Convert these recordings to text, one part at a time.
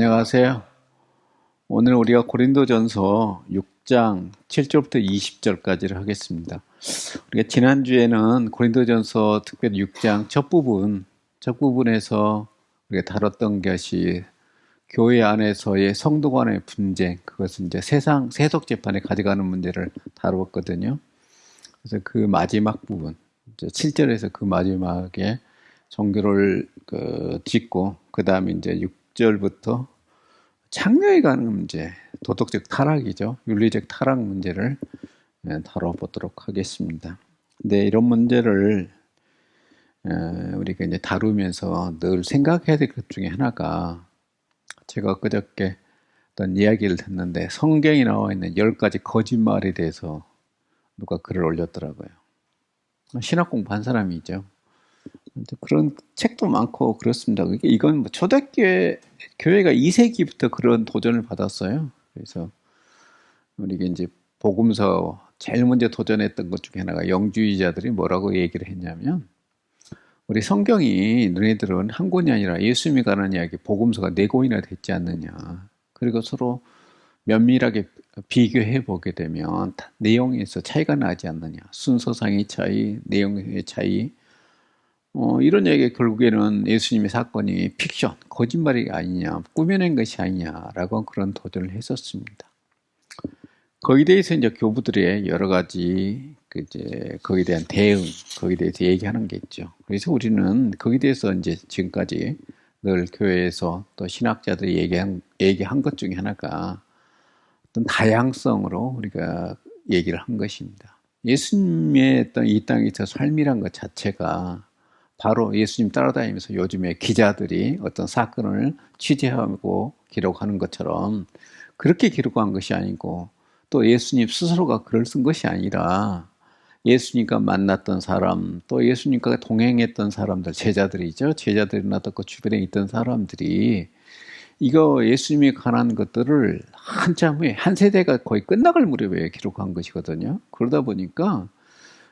안녕하세요. 오늘 우리가 고린도전서 6장 7절부터 20절까지를 하겠습니다. 우리가 지난주에는 고린도전서 특별히 6장 첫 부분에서 우리가 다뤘던 것이 교회 안에서의 성도 간의 분쟁, 그것은 이제 세속 재판에 가져가는 문제를 다루었거든요. 그래서 그 마지막 부분, 7절에서 그 마지막에 종교를 짓고, 그 다음에 이제 6절부터 창녀에 관한 문제, 도덕적 타락이죠. 윤리적 타락 문제를 다뤄보도록 하겠습니다. 근데 이런 문제를 우리가 이제 다루면서 늘 생각해야 될 것 중에 하나가, 제가 그저께 어떤 이야기를 듣는데 성경에 나와 있는 10가지 거짓말에 대해서 누가 글을 올렸더라고요. 신학 공부한 사람이죠. 그런 책도 많고 그렇습니다. 이건 뭐 초대교회가 2세기부터 그런 도전을 받았어요. 그래서 우리가 이제 복음서 제일 먼저 도전했던 것 중에 하나가, 영주의자들이 뭐라고 얘기를 했냐면, 우리 성경이 너네들은 한 권이 아니라 예수님에 관한 이야기 복음서가 4권이나 됐지 않느냐. 그리고 서로 면밀하게 비교해 보게 되면 내용에서 차이가 나지 않느냐. 순서상의 차이, 내용의 차이. 이런 얘기가 결국에는 예수님의 사건이 픽션, 거짓말이 아니냐, 꾸며낸 것이 아니냐라고 그런 도전을 했었습니다. 거기에 대해서 이제 교부들의 여러 가지 거기에 대한 대응, 거기에 대해서 얘기하는 게 있죠. 그래서 우리는 거기에 대해서 이제 지금까지 늘 교회에서 또 신학자들이 얘기한 것 중에 하나가 어떤 다양성으로 우리가 얘기를 한 것입니다. 예수님의 어떤 이 땅에서 삶이란 것 자체가 바로 예수님 따라다니면서 요즘에 기자들이 어떤 사건을 취재하고 기록하는 것처럼 그렇게 기록한 것이 아니고, 또 예수님 스스로가 글을 쓴 것이 아니라 예수님과 만났던 사람, 또 예수님과 동행했던 사람들, 제자들이나 또 그 주변에 있던 사람들이 이거 예수님에 관한 것들을 한참 후에, 한 세대가 거의 끝나갈 무렵에 기록한 것이거든요. 그러다 보니까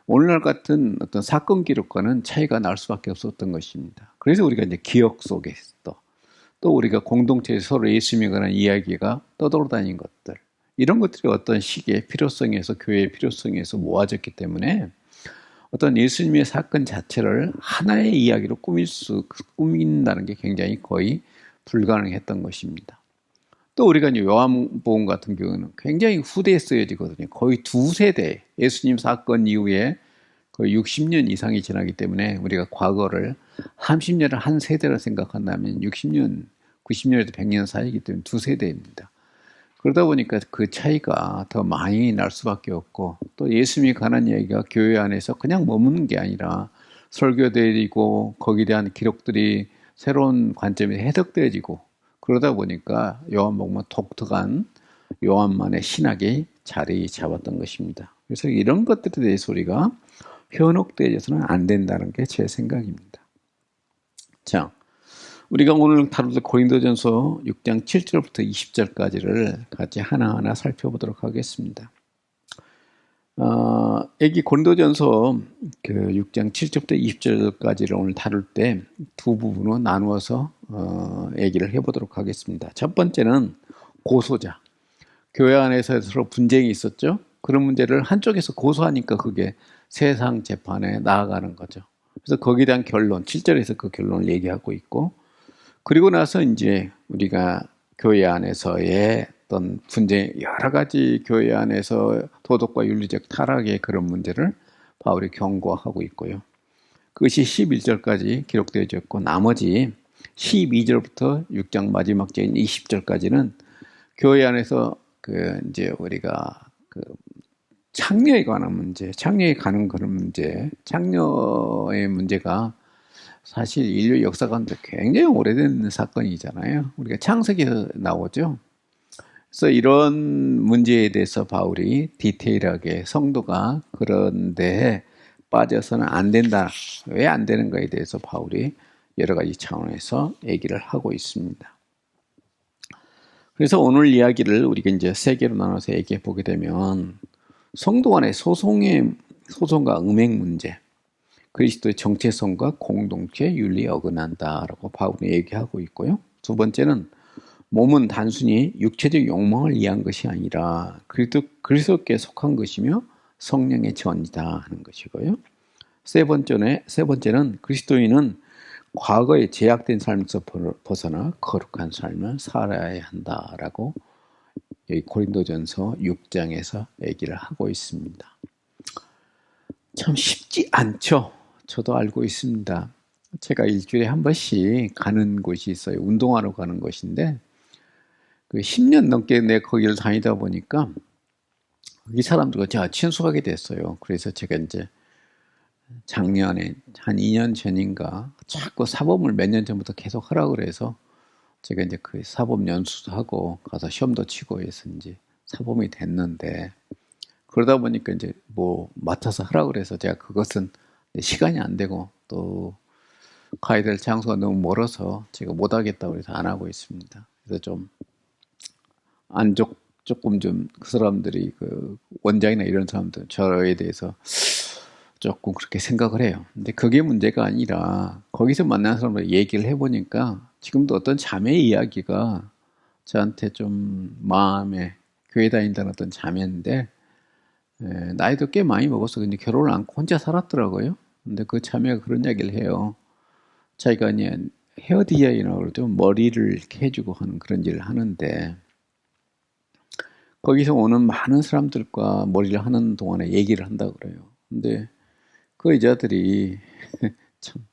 오늘날 같은 어떤 사건 기록과는 차이가 날 수밖에 없었던 것입니다. 그래서 우리가 이제 기억 속에서 또 우리가 공동체에서 서로 예수님에 관한 이야기가 떠돌아다닌 것들, 이런 것들이 어떤 시기의 필요성에서, 교회의 필요성에서 모아졌기 때문에 어떤 예수님의 사건 자체를 하나의 이야기로 꾸민다는 게 굉장히 거의 불가능했던 것입니다. 또 우리가 이제 요한복음 같은 경우는 굉장히 후대에 쓰여지거든요. 거의 2세대, 예수님 사건 이후에 거의 60년 이상이 지나기 때문에 우리가 과거를 30년을 한 세대라 생각한다면 60년, 90년에서 100년 사이이기 때문에 2세대입니다. 그러다 보니까 그 차이가 더 많이 날 수밖에 없고, 또 예수님에 관한 이야기가 교회 안에서 그냥 머무는 게 아니라 설교되어지고 거기에 대한 기록들이 새로운 관점에 해석되어지고, 그러다 보니까 요한복음은 독특한 요한만의 신학이 자리 잡았던 것입니다. 그래서 이런 것들에 대해서 우리가 현혹되어져서는 안 된다는 게 제 생각입니다. 자, 우리가 오늘 다룰 고린도전서 6장 7절부터 20절까지를 같이 하나하나 살펴보도록 하겠습니다. 여기 고린도전서 6장 7절부터 20절까지를 오늘 다룰 때 두 부분으로 나누어서 얘기를 해보도록 하겠습니다. 첫 번째는 고소자. 교회 안에서 서로 분쟁이 있었죠. 그런 문제를 한쪽에서 고소하니까 그게 세상 재판에 나아가는 거죠. 그래서 거기에 대한 결론, 7절에서 그 결론을 얘기하고 있고, 그리고 나서 이제 우리가 교회 안에서의 어떤 분쟁, 여러 가지 교회 안에서 도덕과 윤리적 타락의 그런 문제를 바울이 경고하고 있고요. 그것이 11절까지 기록되어 있고, 나머지 12절부터 6장 마지막 절인 20절까지는 교회 안에서 이제 우리가 창녀에 관한 문제, 창녀에 관한 그런 문제, 창녀의 문제가 사실 인류 역사 가운데 굉장히 오래된 사건이잖아요. 우리가 창세기에서 나오죠. 그래서 이런 문제에 대해서 바울이 디테일하게 성도가 그런 데에 빠져서는 안 된다, 왜 안 되는가에 대해서 바울이 여러 가지 차원에서 얘기를 하고 있습니다. 그래서 오늘 이야기를 우리가 이제 세 개로 나눠서 얘기해 보게 되면, 성도 간의 소송과 음행 문제, 그리스도의 정체성과 공동체 윤리에 어긋난다라고 바울이 얘기하고 있고요. 두 번째는 몸은 단순히 육체적 욕망을 이해한 것이 아니라 그리스도께 속한 것이며 성령의 전이다 하는 것이고요. 세 번째는 그리스도인은 과거의 제약된 삶에서 벗어나 거룩한 삶을 살아야 한다라고 여기 고린도전서 6장에서 얘기를 하고 있습니다. 참 쉽지 않죠. 저도 알고 있습니다. 제가 일주일에 한 번씩 가는 곳이 있어요. 운동하러 가는 곳인데 그 10년 넘게 내 거기를 다니다 보니까 이 사람들과 제가 친숙하게 됐어요. 그래서 제가 이제 작년에 한 2년 전인가 자꾸 사범을 몇 년 전부터 계속 하라고 그래서 제가 이제 그 사범 연수도 하고 가서 시험도 치고 해서 이제 사범이 됐는데 그러다 보니까 이제 뭐 맡아서 하라고 그래서 제가 그것은 시간이 안 되고 또 가야 될 장소가 너무 멀어서 제가 못 하겠다고 해서 안 하고 있습니다. 그래서 좀 조금 좀 그 사람들이 그 원장이나 이런 사람들 저에 대해서 조금 그렇게 생각을 해요. 근데 그게 문제가 아니라 거기서 만난 사람들 얘기를 해보니까 지금도 어떤 자매 이야기가 저한테 좀 마음에 교회 다닌다는 어떤 자매인데 나이도 꽤 많이 먹었어. 근데 결혼을 안고 혼자 살았더라고요. 근데 그 자매가 그런 이야기를 해요. 자기가 이제 헤어 디자이너로 그러죠. 머리를 이렇게 해주고 하는 그런 일을 하는데 거기서 오는 많은 사람들과 머리를 하는 동안에 얘기를 한다고 그래요. 근데 그 여자들이 참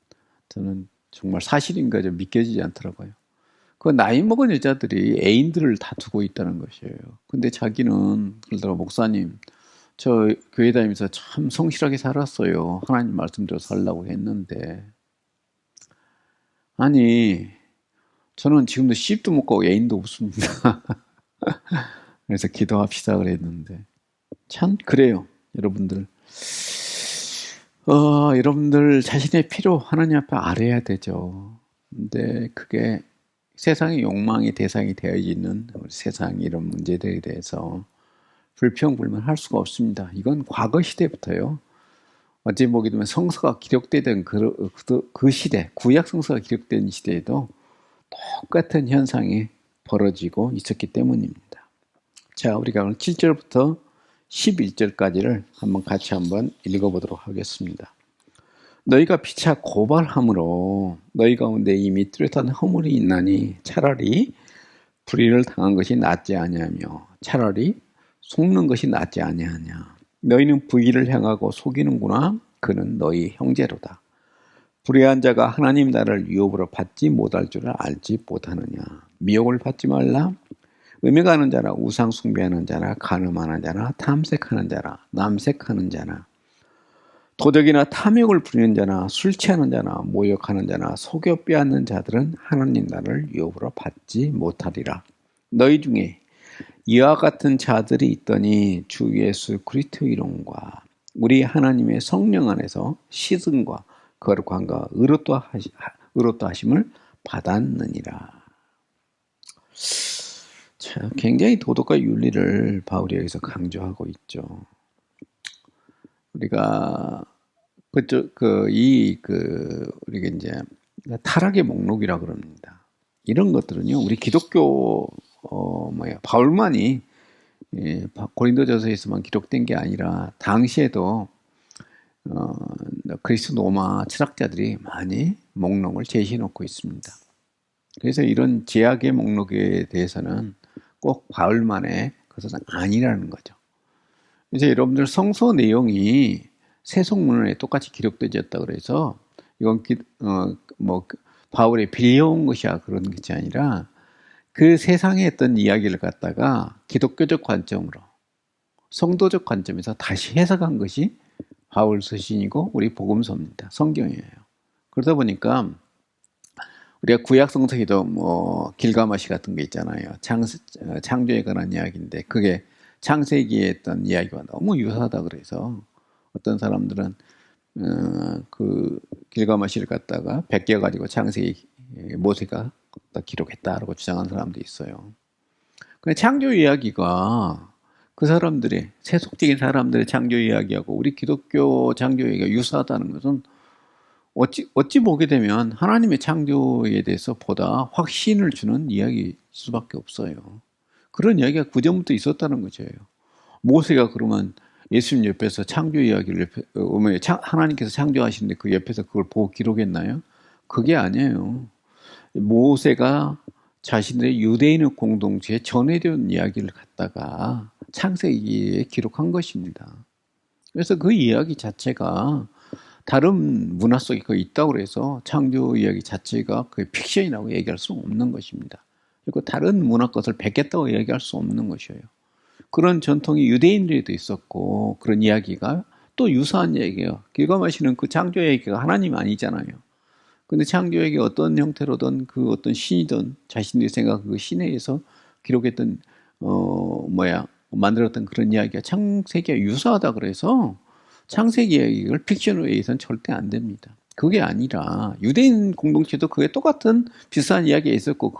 저는 정말 사실인가 좀 믿겨지지 않더라고요. 그 나이 먹은 여자들이 애인들을 다 두고 있다는 것이에요. 근데 자기는 그러더라고 목사님 저 교회 다니면서 참 성실하게 살았어요. 하나님 말씀대로 살라고 했는데 아니 저는 지금도 시집도 못 가고 애인도 없습니다. 그래서 기도합시다 그랬는데 참 그래요. 여러분들 여러분들 자신의 필요 하나님 앞에 알아야 되죠. 근데 그게 세상의 욕망의 대상이 되어 있는 세상 이런 문제들에 대해서 불평불만할 수가 없습니다. 이건 과거 시대부터요. 어찌 보게 되면 성서가 기록되던 그 시대, 구약 성서가 기록된 시대에도 똑같은 현상이 벌어지고 있었기 때문입니다. 자, 우리가 오늘 7절부터 11절까지를 같이 한번 읽어보도록 하겠습니다. 너희가 피차 고발함으로 너희 가운데 이미 뚜렷한 허물이 있나니 차라리 불의를 당한 것이 낫지 아니하며 차라리 속는 것이 낫지 아니하냐. 너희는 부의를 행하고 속이는구나. 그는 너희 형제로다. 불의한 자가 하나님 나라를 유업으로 받지 못할 줄을 알지 못하느냐. 미혹을 받지 말라. 음행하는 자나 우상 숭배하는 자나 간음하는 자나 탐색하는 자나 남색하는 자나 도적이나 탐욕을 부리는 자나 술 취하는 자나 모욕하는 자나 속여 빼앗는 자들은 하나님 나라를 유업으로 받지 못하리라. 너희 중에 이와 같은 자들이 있더니 주 예수 그리스도 이름과 우리 하나님의 성령 안에서 씻음과 거룩함과 의롭다 하심을 받았느니라. 자, 굉장히 도덕과 윤리를 바울이 여기서 강조하고 있죠. 우리가 우리가 이제 타락의 목록이라 그럽니다. 이런 것들은요, 우리 기독교 바울만이 고린도전서에서만 기록된 게 아니라 당시에도 그리스 로마 철학자들이 많이 목록을 제시해 놓고 있습니다. 그래서 이런 제약의 목록에 대해서는 꼭 바울만의 것은 아니라는 거죠. 그래서 여러분들 성서 내용이 세속문헌에 똑같이 기록되어 있다고 그래서 이건 바울이 빌려온 것이야 그런 것이 아니라 그 세상에 했던 이야기를 갖다가 기독교적 관점으로 성도적 관점에서 다시 해석한 것이 바울 서신이고 우리 복음서입니다. 성경이에요. 그러다 보니까 우리가 구약 성서에도 길가마시 같은 게 있잖아요. 창조에 관한 이야기인데 그게 창세기에 했던 이야기와 너무 유사하다 그래서 어떤 사람들은 그 길가마시를 갖다가 베껴가지고 창세기 모세가 기록했다라고 주장하는 사람도 있어요. 근데 창조 이야기가 그 사람들의 세속적인 사람들의 창조 이야기하고 우리 기독교 창조 이야기가 유사하다는 것은 어찌 보게 되면 하나님의 창조에 대해서 보다 확신을 주는 이야기일 수밖에 없어요. 그런 이야기가 그전부터 있었다는 거죠. 모세가 그러면 예수님 옆에서 창조 이야기를 하나님께서 창조하시는데 그 옆에서 그걸 보고 기록했나요? 그게 아니에요. 모세가 자신의 유대인의 공동체에 전해준 이야기를 갖다가 창세기에 기록한 것입니다. 그래서 그 이야기 자체가 다른 문화 속에 거의 있다고 해서 창조 이야기 자체가 그 픽션이라고 얘기할 수 없는 것입니다. 그리고 다른 문화 것을 베꼈다고 얘기할 수 없는 것이에요. 그런 전통이 유대인들에도 있었고 그런 이야기가 또 유사한 얘기예요. 길가메시는 그 창조 얘기가 하나님 아니잖아요. 근데 창조 얘기 어떤 형태로든 그 어떤 신이든 자신들이 생각한 그 신에 의해서 기록했던 만들었던 그런 이야기가 창세기와 유사하다 그래서 창세기 이야기를 픽션으로 해서는 절대 안 됩니다. 그게 아니라 유대인 공동체도 그게 똑같은 비슷한 이야기가 있었고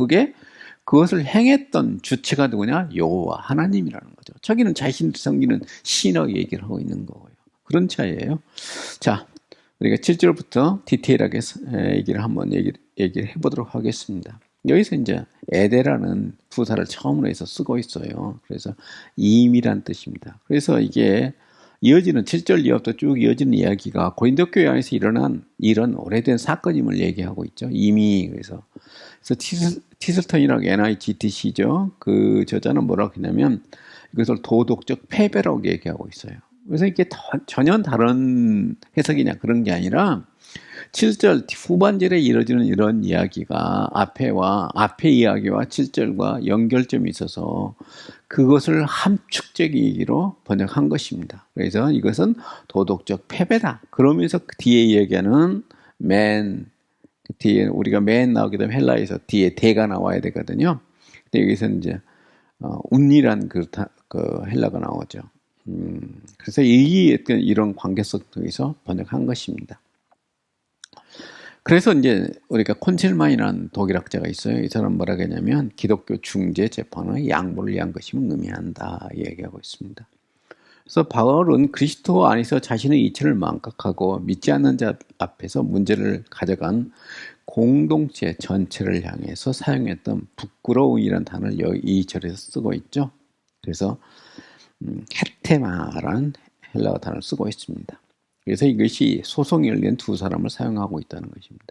그것을 행했던 주체가 누구냐? 여호와 하나님이라는 거죠. 저기는 자신을 섬기는 신의 얘기를 하고 있는 거고요. 그런 차이예요. 자, 우리가 7절부터 디테일하게 얘기를 한번 얘기를 해보도록 하겠습니다. 여기서 이제 에데라는 부사를 처음으로 해서 쓰고 있어요. 그래서 임이란 뜻입니다. 그래서 이게 이어지는 7절 이하부터 쭉 이어지는 이야기가 고린도 교회 안에서 일어난 이런 오래된 사건임을 얘기하고 있죠. 임이 그래서 티슬턴이라고 NIGTC죠. 그 저자는 뭐라고 했냐면 이것을 도덕적 패배라고 얘기하고 있어요. 그래서 이게 전혀 다른 해석이냐 그런 게 아니라 7절 후반절에 이루어지는 이런 이야기가 앞의 이야기와 7절과 연결점이 있어서 그것을 함축적인 얘기로 번역한 것입니다. 그래서 이것은 도덕적 패배다. 그러면서 그 뒤에 얘기하는 뒤에 우리가 나오게 되면 헬라에서 뒤에 대가 나와야 되거든요. 근데 여기서 이제 운이란 그 헬라가 나오죠. 그래서 이런 관계성 속에서 번역한 것입니다. 그래서 이제 우리가 콘셀만이라는 독일학자가 있어요. 이 사람 뭐라고 하냐면 기독교 중재 재판의 양보를 위한 것임을 의미한다 얘기하고 있습니다. 그래서 바울은 그리스도 안에서 자신의 이치를 망각하고 믿지 않는 자 앞에서 문제를 가져간 공동체 전체를 향해서 사용했던 부끄러움이라는 단어를 이 절에서 쓰고 있죠. 그래서 헤테마라는 헬라어 단어를 쓰고 있습니다. 그래서 이것이 소송이 열린 두 사람을 사용하고 있다는 것입니다.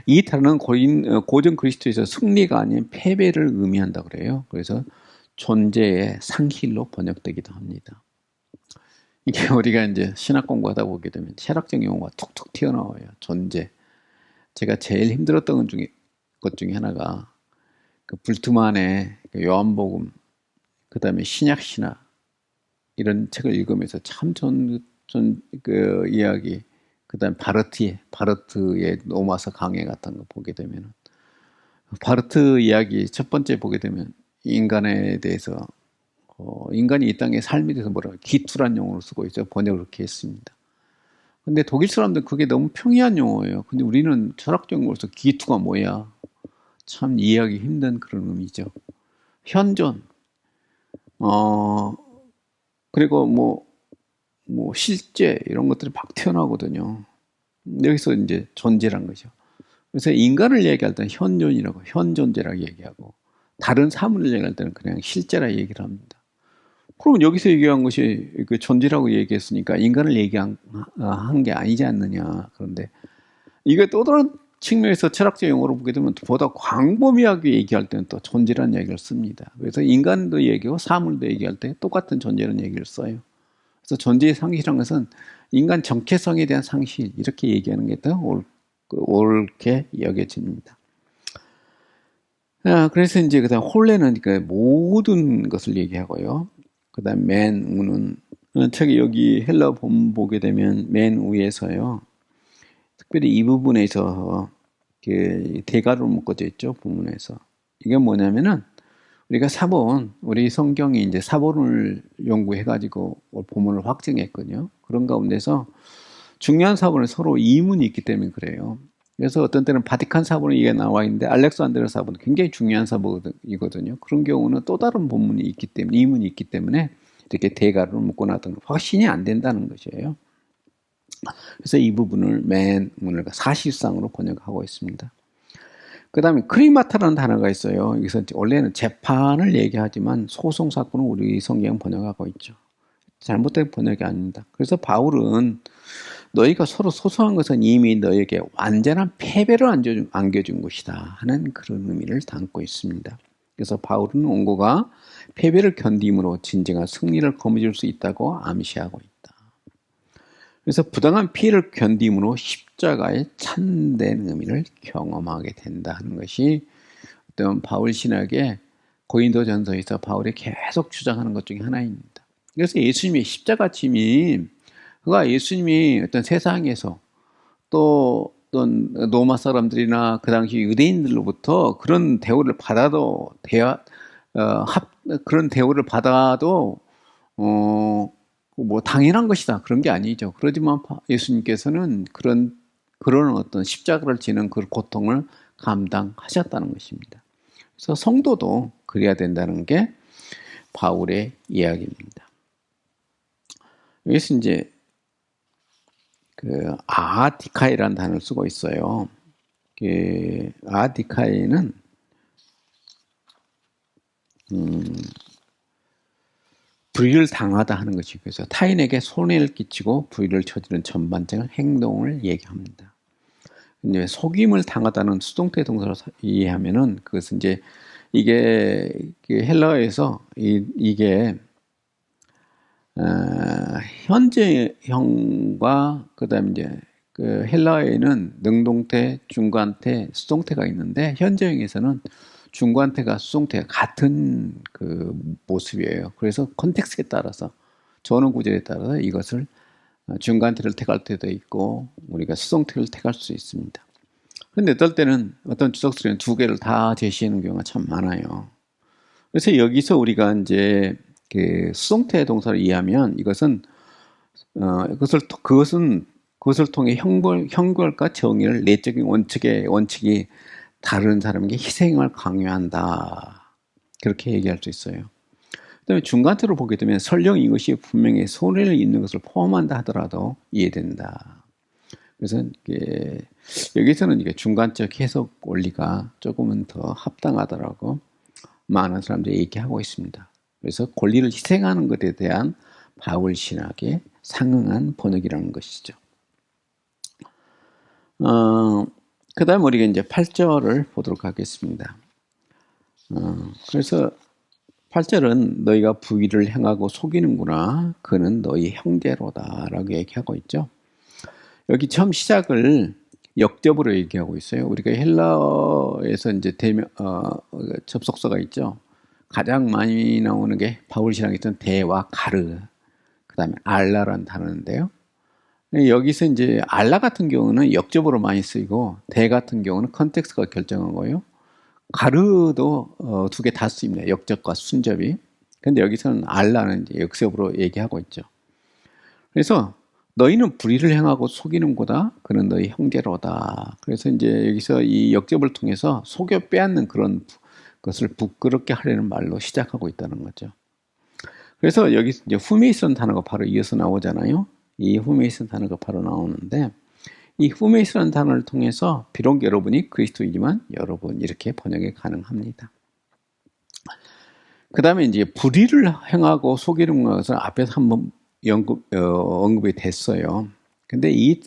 이 단어는 고전 그리스도에서 승리가 아닌 패배를 의미한다고 그래요. 그래서 존재의 상실로 번역되기도 합니다. 이게 우리가 이제 신학 공부하다 보게 되면 철학적 용어가 툭툭 튀어나와요. 존재. 제가 제일 힘들었던 것 중에 하나가 그 불트만의 요한복음, 그 다음에 신약신화 이런 책을 읽으면서 참 그 이야기, 그 다음에 바르트의 노마서 강해 같은 거 보게 되면 바르트 이야기 첫 번째 보게 되면 인간에 대해서 인간이 이 땅의 삶에 대해서 기투란 용어를 쓰고 있죠. 번역을 그렇게 했습니다. 근데 독일 사람들은 그게 너무 평이한 용어예요. 근데 우리는 철학적 용어로서 기투가 뭐야? 참 이해하기 힘든 그런 의미죠. 현존, 그리고 실제 이런 것들이 막 튀어나오거든요. 여기서 이제 존재란 거죠. 그래서 인간을 얘기할 때는 현존재라고 얘기하고 다른 사물을 얘기할 때는 그냥 실제라 얘기를 합니다. 그럼 여기서 얘기한 것이 그 존재라고 얘기했으니까 인간을 얘기한 게 아니지 않느냐. 그런데 이게 또 다른 측면에서 철학적 용어로 보게 되면 보다 광범위하게 얘기할 때는 또 존재라는 얘기를 씁니다. 그래서 인간도 얘기하고 사물도 얘기할 때 똑같은 존재라는 얘기를 써요. 그래서 존재의 상실이라는 것은 인간 정체성에 대한 상실 이렇게 얘기하는 게 더 옳게 여겨집니다. 그래서 이제 그다음 홀레는 그 모든 것을 얘기하고요. 그다음 맨우는 책이 여기 헬라 본문 보게 되면 맨 위에서요. 특별히 이 부분에서 그 대가로 묶어져 있죠. 본문에서 이게 뭐냐면은 우리가 우리 성경이 이제 사본을 연구해가지고 본문을 확정했거든요. 그런 가운데서 중요한 사본은 서로 이문이 있기 때문에 그래요. 그래서 어떤 때는 바티칸 사본이 이게 나와 있는데 알렉산드로 사본은 굉장히 중요한 사본이거든요. 그런 경우는 또 다른 본문이 있기 때문에 이문이 있기 때문에 이렇게 대가를 묶고 나던 확신이 안 된다는 것이에요. 그래서 이 부분을 맨 오늘 사실상으로 번역하고 있습니다. 그 다음에 크리마타라는 단어가 있어요. 여기서 원래는 재판을 얘기하지만 소송 사건은 우리 성경 번역하고 있죠. 잘못된 번역이 아닙니다. 그래서 바울은 너희가 서로 소송한 것은 이미 너희에게 완전한 패배를 안겨준 것이다 하는 그런 의미를 담고 있습니다. 그래서 바울은 원고가 패배를 견딤으로 진정한 승리를 거머쥘 수 있다고 암시하고 있다. 그래서 부당한 피해를 견딤으로 십자가의 참된 의미를 경험하게 된다 하는 것이 어떤 바울 신학의 고린도전서에서 바울이 계속 주장하는 것 중에 하나입니다. 그래서 예수님의 십자가 짐이 그가 예수님이 어떤 세상에서 또 어떤 로마 사람들이나 그 당시 유대인들로부터 그런 대우를 받아도 그런 대우를 받아도 뭐 당연한 것이다 그런 게 아니죠. 그러지만 예수님께서는 그런 어떤 십자가를 지는 그 고통을 감당하셨다는 것입니다. 그래서 성도도 그래야 된다는 게 바울의 이야기입니다. 여기서 이제 그 아디카이라는 단어를 쓰고 있어요. 그 아디카이는 불의를 당하다 하는 것이 그래서 타인에게 손해를 끼치고 불의를 저지른 전반적인 행동을 얘기합니다. 이제 속임을 당하다는 수동태 동사로 이해하면은 그것은 이제 이게 헬라어에서 이게 현재형과 그다음에 이제 그 헬라어에는 능동태, 중간태, 수동태가 있는데 현재형에서는 중간태가 수동태가 같은 그 모습이에요. 그래서 컨텍스트에 따라서 전어 구절에 따라서 이것을 중간태를 택할 때도 있고 우리가 수동태를 택할 수 있습니다. 그런데 어떨 때는 어떤 주석들은 두 개를 다 제시하는 경우가 참 많아요. 그래서 여기서 우리가 이제 그 수동태 동사를 이해하면 이것은 그것을 통해 형벌과 정의를 내적인 원칙이 다른 사람에게 희생을 강요한다. 그렇게 얘기할 수 있어요. 그다음에 중간태로 보게 되면 설령 이것이 분명히 손해를 입는 것을 포함한다 하더라도 이해된다. 그래서 여기서는 이게 중간적 해석 원리가 조금은 더 합당하더라고 많은 사람들이 얘기하고 있습니다. 그래서 권리를 희생하는 것에 대한 바울 신학에 상응한 번역이라는 것이죠. 그 다음 우리가 이제 8절을 보도록 하겠습니다. 그래서 8절은 너희가 부의를 행하고 속이는구나. 그는 너희 형제로다. 라고 얘기하고 있죠. 여기 처음 시작을 역접으로 얘기하고 있어요. 우리가 헬라어에서 이제 접속사가 있죠. 가장 많이 나오는 게 바울 신학에 있던 대와 가르, 그 다음에 알라라는 단어인데요. 여기서 이제 알라 같은 경우는 역접으로 많이 쓰이고 대 같은 경우는 컨텍스트가 결정한 거예요. 가르도 두 개 다 쓰입니다. 역접과 순접이. 근데 여기서는 알라는 이제 역접으로 얘기하고 있죠. 그래서 너희는 불의를 행하고 속이는 거다. 그는 너희 형제로다. 그래서 이제 여기서 이 역접을 통해서 속여 빼앗는 그런 것을 부끄럽게 하려는 말로 시작하고 있다는 거죠. 그래서 여기 이제 후메이슨 단어가 바로 이어서 나오잖아요. 이 후메이슨 단어가 바로 나오는데 이 후메이슨 단어를 통해서 비록 여러분이 그리스도이지만 여러분 이렇게 번역이 가능합니다. 그 다음에 이제 불의를 행하고 속이는 것은 앞에서 한번 언급이 됐어요. 근데 이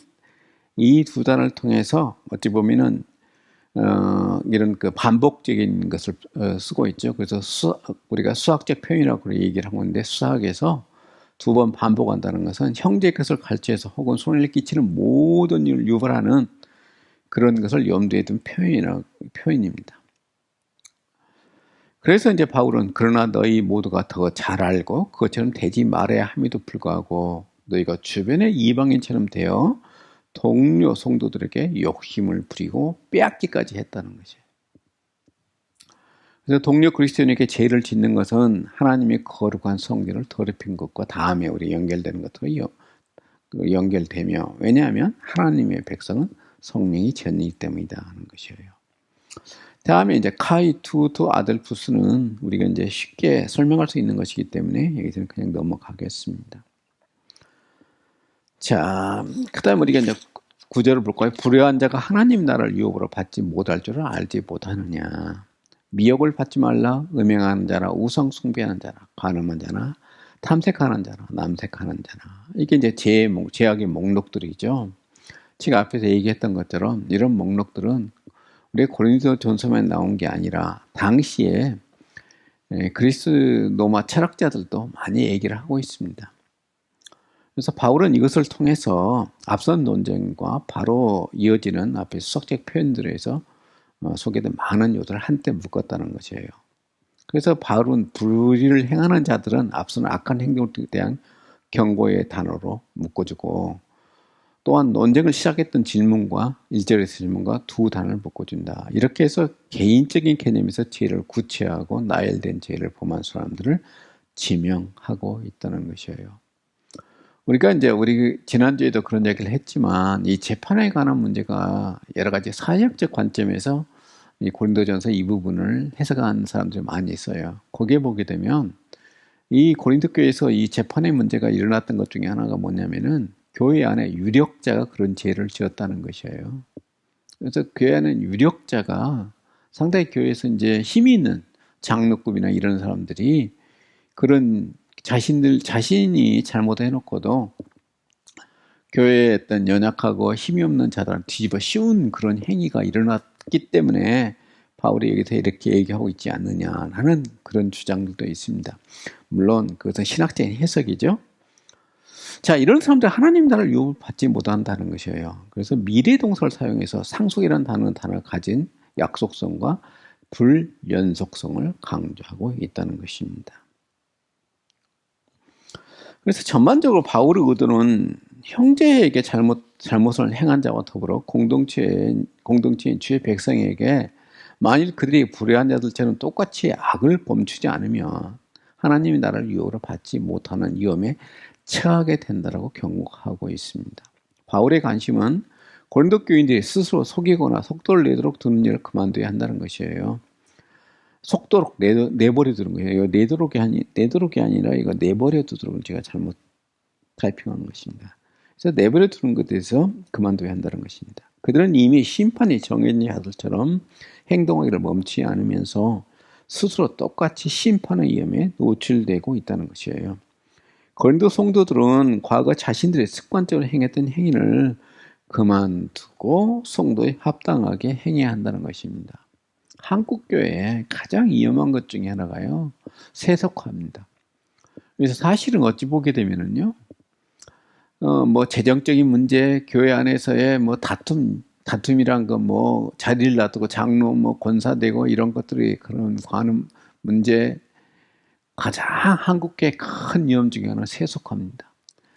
두 단어를 통해서 어찌 보면은 이런 그 반복적인 것을 쓰고 있죠. 그래서 우리가 수학적 표현이라고 얘기를 하고 있는데 수학에서 두 번 반복한다는 것은 형제의 것을 갈취해서 혹은 손해를 끼치는 모든 일을 유발하는 그런 것을 염두에 둔 표현입니다. 그래서 이제 바울은 그러나 너희 모두가 더 잘 알고 그것처럼 되지 말아야 함에도 불구하고 너희가 주변의 이방인처럼 되어 동료 성도들에게 욕심을 부리고 빼앗기까지 했다는 것이에요. 그래서 동료 그리스도인에게 죄를 짓는 것은 하나님의 거룩한 성전을 더럽힌 것과 다음에 우리 연결되는 것으로 연결되며 왜냐하면 하나님의 백성은 성령이 전이기 때문이다 하는 것이에요. 다음에 이제 카이투 아델푸스는 우리가 이제 쉽게 설명할 수 있는 것이기 때문에 여기서는 그냥 넘어가겠습니다. 자, 그 다음에 우리가 이제 구절을 볼까요? 불의한 자가 하나님 나라를 유업으로 받지 못할 줄을 알지 못하느냐. 미혹을 받지 말라. 음행하는 자나 우상 숭배하는 자나 간음한 자나 탐색하는 자나 남색하는 자나. 이게 이제 죄악의 목록들이죠. 제가 앞에서 얘기했던 것처럼 이런 목록들은 우리 고린도 전서에 나온 게 아니라 당시에 그리스 로마 철학자들도 많이 얘기를 하고 있습니다. 그래서 바울은 이것을 통해서 앞선 논쟁과 바로 이어지는 앞에 수학적 표현들에서 소개된 많은 요소를 한때 묶었다는 것이에요. 그래서 바울은 불의를 행하는 자들은 앞선 악한 행동에 대한 경고의 단어로 묶어주고, 또한 논쟁을 시작했던 질문과 1절에서 질문과 두 단어를 묶어준다. 이렇게 해서 개인적인 개념에서 죄를 구체하고 나열된 죄를 범한 사람들을 지명하고 있다는 것이에요. 우리가 이제 우리 지난주에도 그런 얘기를 했지만 이 재판에 관한 문제가 여러 가지 사회학적 관점에서 이 고린도전서 이 부분을 해석한 사람들이 많이 있어요. 거기에 보게 되면 이 고린도 교회에서 이 재판의 문제가 일어났던 것 중에 하나가 뭐냐면은 교회 안에 유력자가 그런 죄를 지었다는 것이에요. 그래서 교회 안에 유력자가 상당히 교회에서 이제 힘이 있는 장로급이나 이런 사람들이 그런 자신이 잘못해놓고도 교회에 어떤 연약하고 힘이 없는 자들을 뒤집어 씌운 그런 행위가 일어났기 때문에 바울이 여기서 이렇게 얘기하고 있지 않느냐 하는 그런 주장들도 있습니다. 물론 그것은 신학적인 해석이죠. 자, 이런 사람들 하나님 나라를 유업을 받지 못한다는 것이에요. 그래서 미래동사를 사용해서 상속이라는 단어를 가진 약속성과 불연속성을 강조하고 있다는 것입니다. 그래서 전반적으로 바울의 의도는 형제에게 잘못을 행한 자와 더불어 공동체인 주의 백성에게 만일 그들이 불의한 자들처럼 똑같이 악을 범추지 않으면 하나님의 나라를 유업으로 받지 못하는 위험에 처하게 된다라고 경고하고 있습니다. 바울의 관심은 고린도 교인들이 스스로 속이거나 속도를 내도록 두는 일을 그만둬야 한다는 것이에요. 속도록 내버려 두는 거예요. 내도록이 아니라 이거 내버려 두도록 제가 잘못 타이핑한 것입니다. 그래서 내버려 두는 것에 대해서 그만둬야 한다는 것입니다. 그들은 이미 심판이 정해진 자들처럼 행동하기를 멈추지 않으면서 스스로 똑같이 심판의 위험에 노출되고 있다는 것이에요. 고린도 성도들은 과거 자신들의 습관적으로 행했던 행위를 그만두고 성도에 합당하게 행해야 한다는 것입니다. 한국교회의 가장 위험한 것 중에 하나가요, 세속화입니다. 그래서 사실은 어찌 보게 되면은요, 뭐 재정적인 문제, 교회 안에서의 뭐 다툼이란 거 뭐 자리를 놔두고 장로 뭐 권사되고 이런 것들이 그런 관음 문제, 가장 한국교회의 큰 위험 중에 하나는 세속화입니다.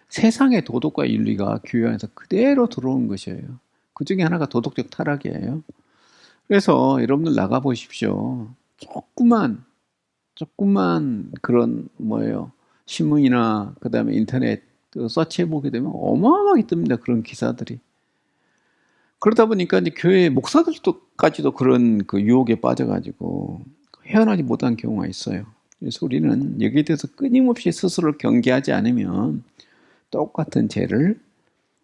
세상의 도덕과 윤리가 교회 안에서 그대로 들어오는 것이에요. 그 중에 하나가 도덕적 타락이에요. 그래서 여러분들 나가 보십시오. 조그만 그런 신문이나 그다음에 인터넷 서치해 보게 되면 어마어마하게 뜹니다. 그런 기사들이. 그러다 보니까 이제 교회 목사들까지도 그런 그 유혹에 빠져가지고 헤어나지 못한 경우가 있어요. 그래서 우리는 여기에 대해서 끊임없이 스스로를 경계하지 않으면 똑같은 죄를,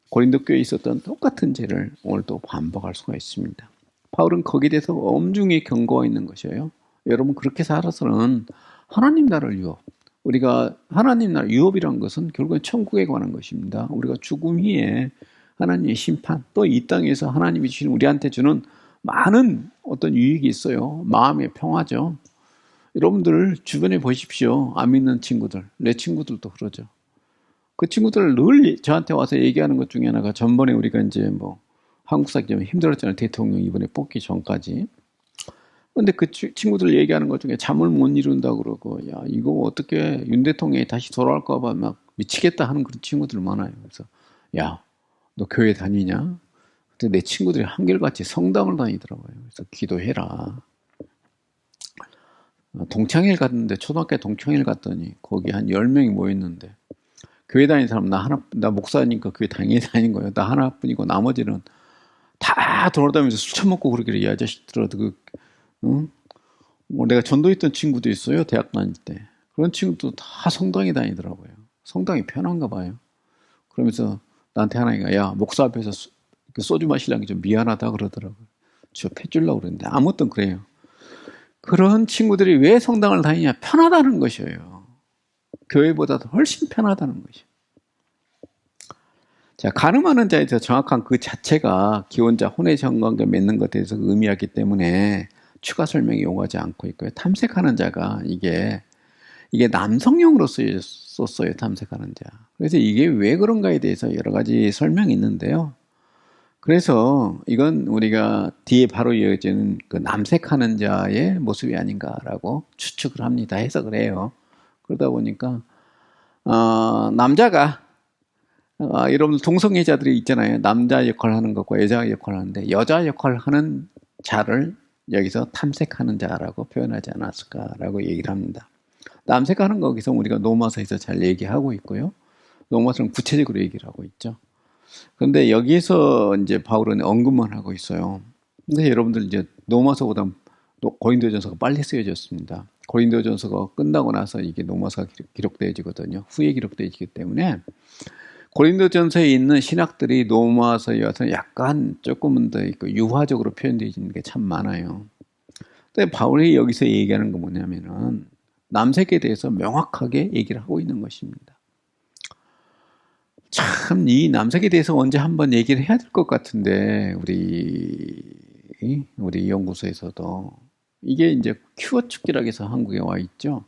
고린도 교회에 있었던 똑같은 죄를 오늘도 반복할 수가 있습니다. 바울은 거기에 대해서 엄중히 경고하고 있는 것이에요. 여러분, 그렇게 살아서는 하나님 나라를 우리가 하나님 나라 유업이라는 것은 결국은 천국에 관한 것입니다. 우리가 죽음 후에 하나님의 심판, 또 이 땅에서 하나님이 주신 우리한테 주는 많은 어떤 유익이 있어요. 마음의 평화죠. 여러분들 주변에 보십시오. 안 믿는 친구들, 내 친구들도 그러죠. 그 친구들 늘 저한테 와서 얘기하는 것 중에 하나가, 전번에 우리가 이제 한국 살기 좀 힘들었잖아요. 대통령 이번에 뽑기 전까지. 근데 그 친구들 얘기하는 것 중에 잠을 못 이룬다고 그러고, 야, 이거 어떻게 윤 대통령이 다시 돌아올까봐 막 미치겠다 하는 그런 친구들 많아요. 그래서, 야, 너 교회 다니냐? 근데 내 친구들이 한결같이 성당을 다니더라고요. 그래서 기도해라. 동창회를 갔는데, 초등학교 동창회를 갔더니 거기 한 10명이 모였는데, 교회 다니는 사람 나 목사니까 교회 당연히 다닌 거예요. 나 하나뿐이고 나머지는 다 돌아다니면서 술 처먹고 그러길래, 이 아저씨들도 내가 전도에 있던 친구도 있어요. 대학 다닐 때. 그런 친구도 다 성당에 다니더라고요. 성당이 편한가 봐요. 그러면서 나한테 하나님가 야 목사 앞에서 소주 마시려는 게 좀 미안하다 그러더라고요. 저 패주려고 그랬는데 아무튼 그래요. 그런 친구들이 왜 성당을 다니냐? 편하다는 것이에요. 교회보다도 훨씬 편하다는 것이에요. 자, 간음하는 자에 대해서 정확한 그 자체가 기혼자 혼외 정관계 맺는 것에 대해서 의미하기 때문에 추가 설명이 요구하지 않고 있고요. 탐색하는 자가 이게 남성용으로 썼어요. 탐색하는 자. 그래서 이게 왜 그런가에 대해서 여러 가지 설명이 있는데요. 그래서 이건 우리가 뒤에 바로 이어지는 그 남색하는 자의 모습이 아닌가라고 추측을 합니다. 해석을 해요. 그러다 보니까 남자가 여러분 동성애자들이 있잖아요. 남자 역할을 하는 것과 여자 역할을 하는데 여자 역할을 하는 자를 여기서 탐색하는 자라고 표현하지 않았을까라고 얘기를 합니다. 남색하는 거기서 우리가 로마서에서 잘 얘기하고 있고요. 로마서는 구체적으로 얘기를 하고 있죠. 그런데 여기서 이제 바울은 언급만 하고 있어요. 근데 여러분들 이제 로마서보다 고린도전서가 빨리 쓰여졌습니다. 고린도전서가 끝나고 나서 이게 로마서가 기록되어지거든요. 후에 기록되어지기 때문에 고린도전서에 있는 신학들이 로마서에 와서 약간 조금은 더 유화적으로 표현되어지는 게 참 많아요. 근데 바울이 여기서 얘기하는 건 뭐냐면은 남색에 대해서 명확하게 얘기를 하고 있는 것입니다. 참, 이 남색에 대해서 언제 한번 얘기를 해야 될 것 같은데, 우리 연구소에서도. 이게 이제 큐어 축제라고 해서 한국에 와 있죠.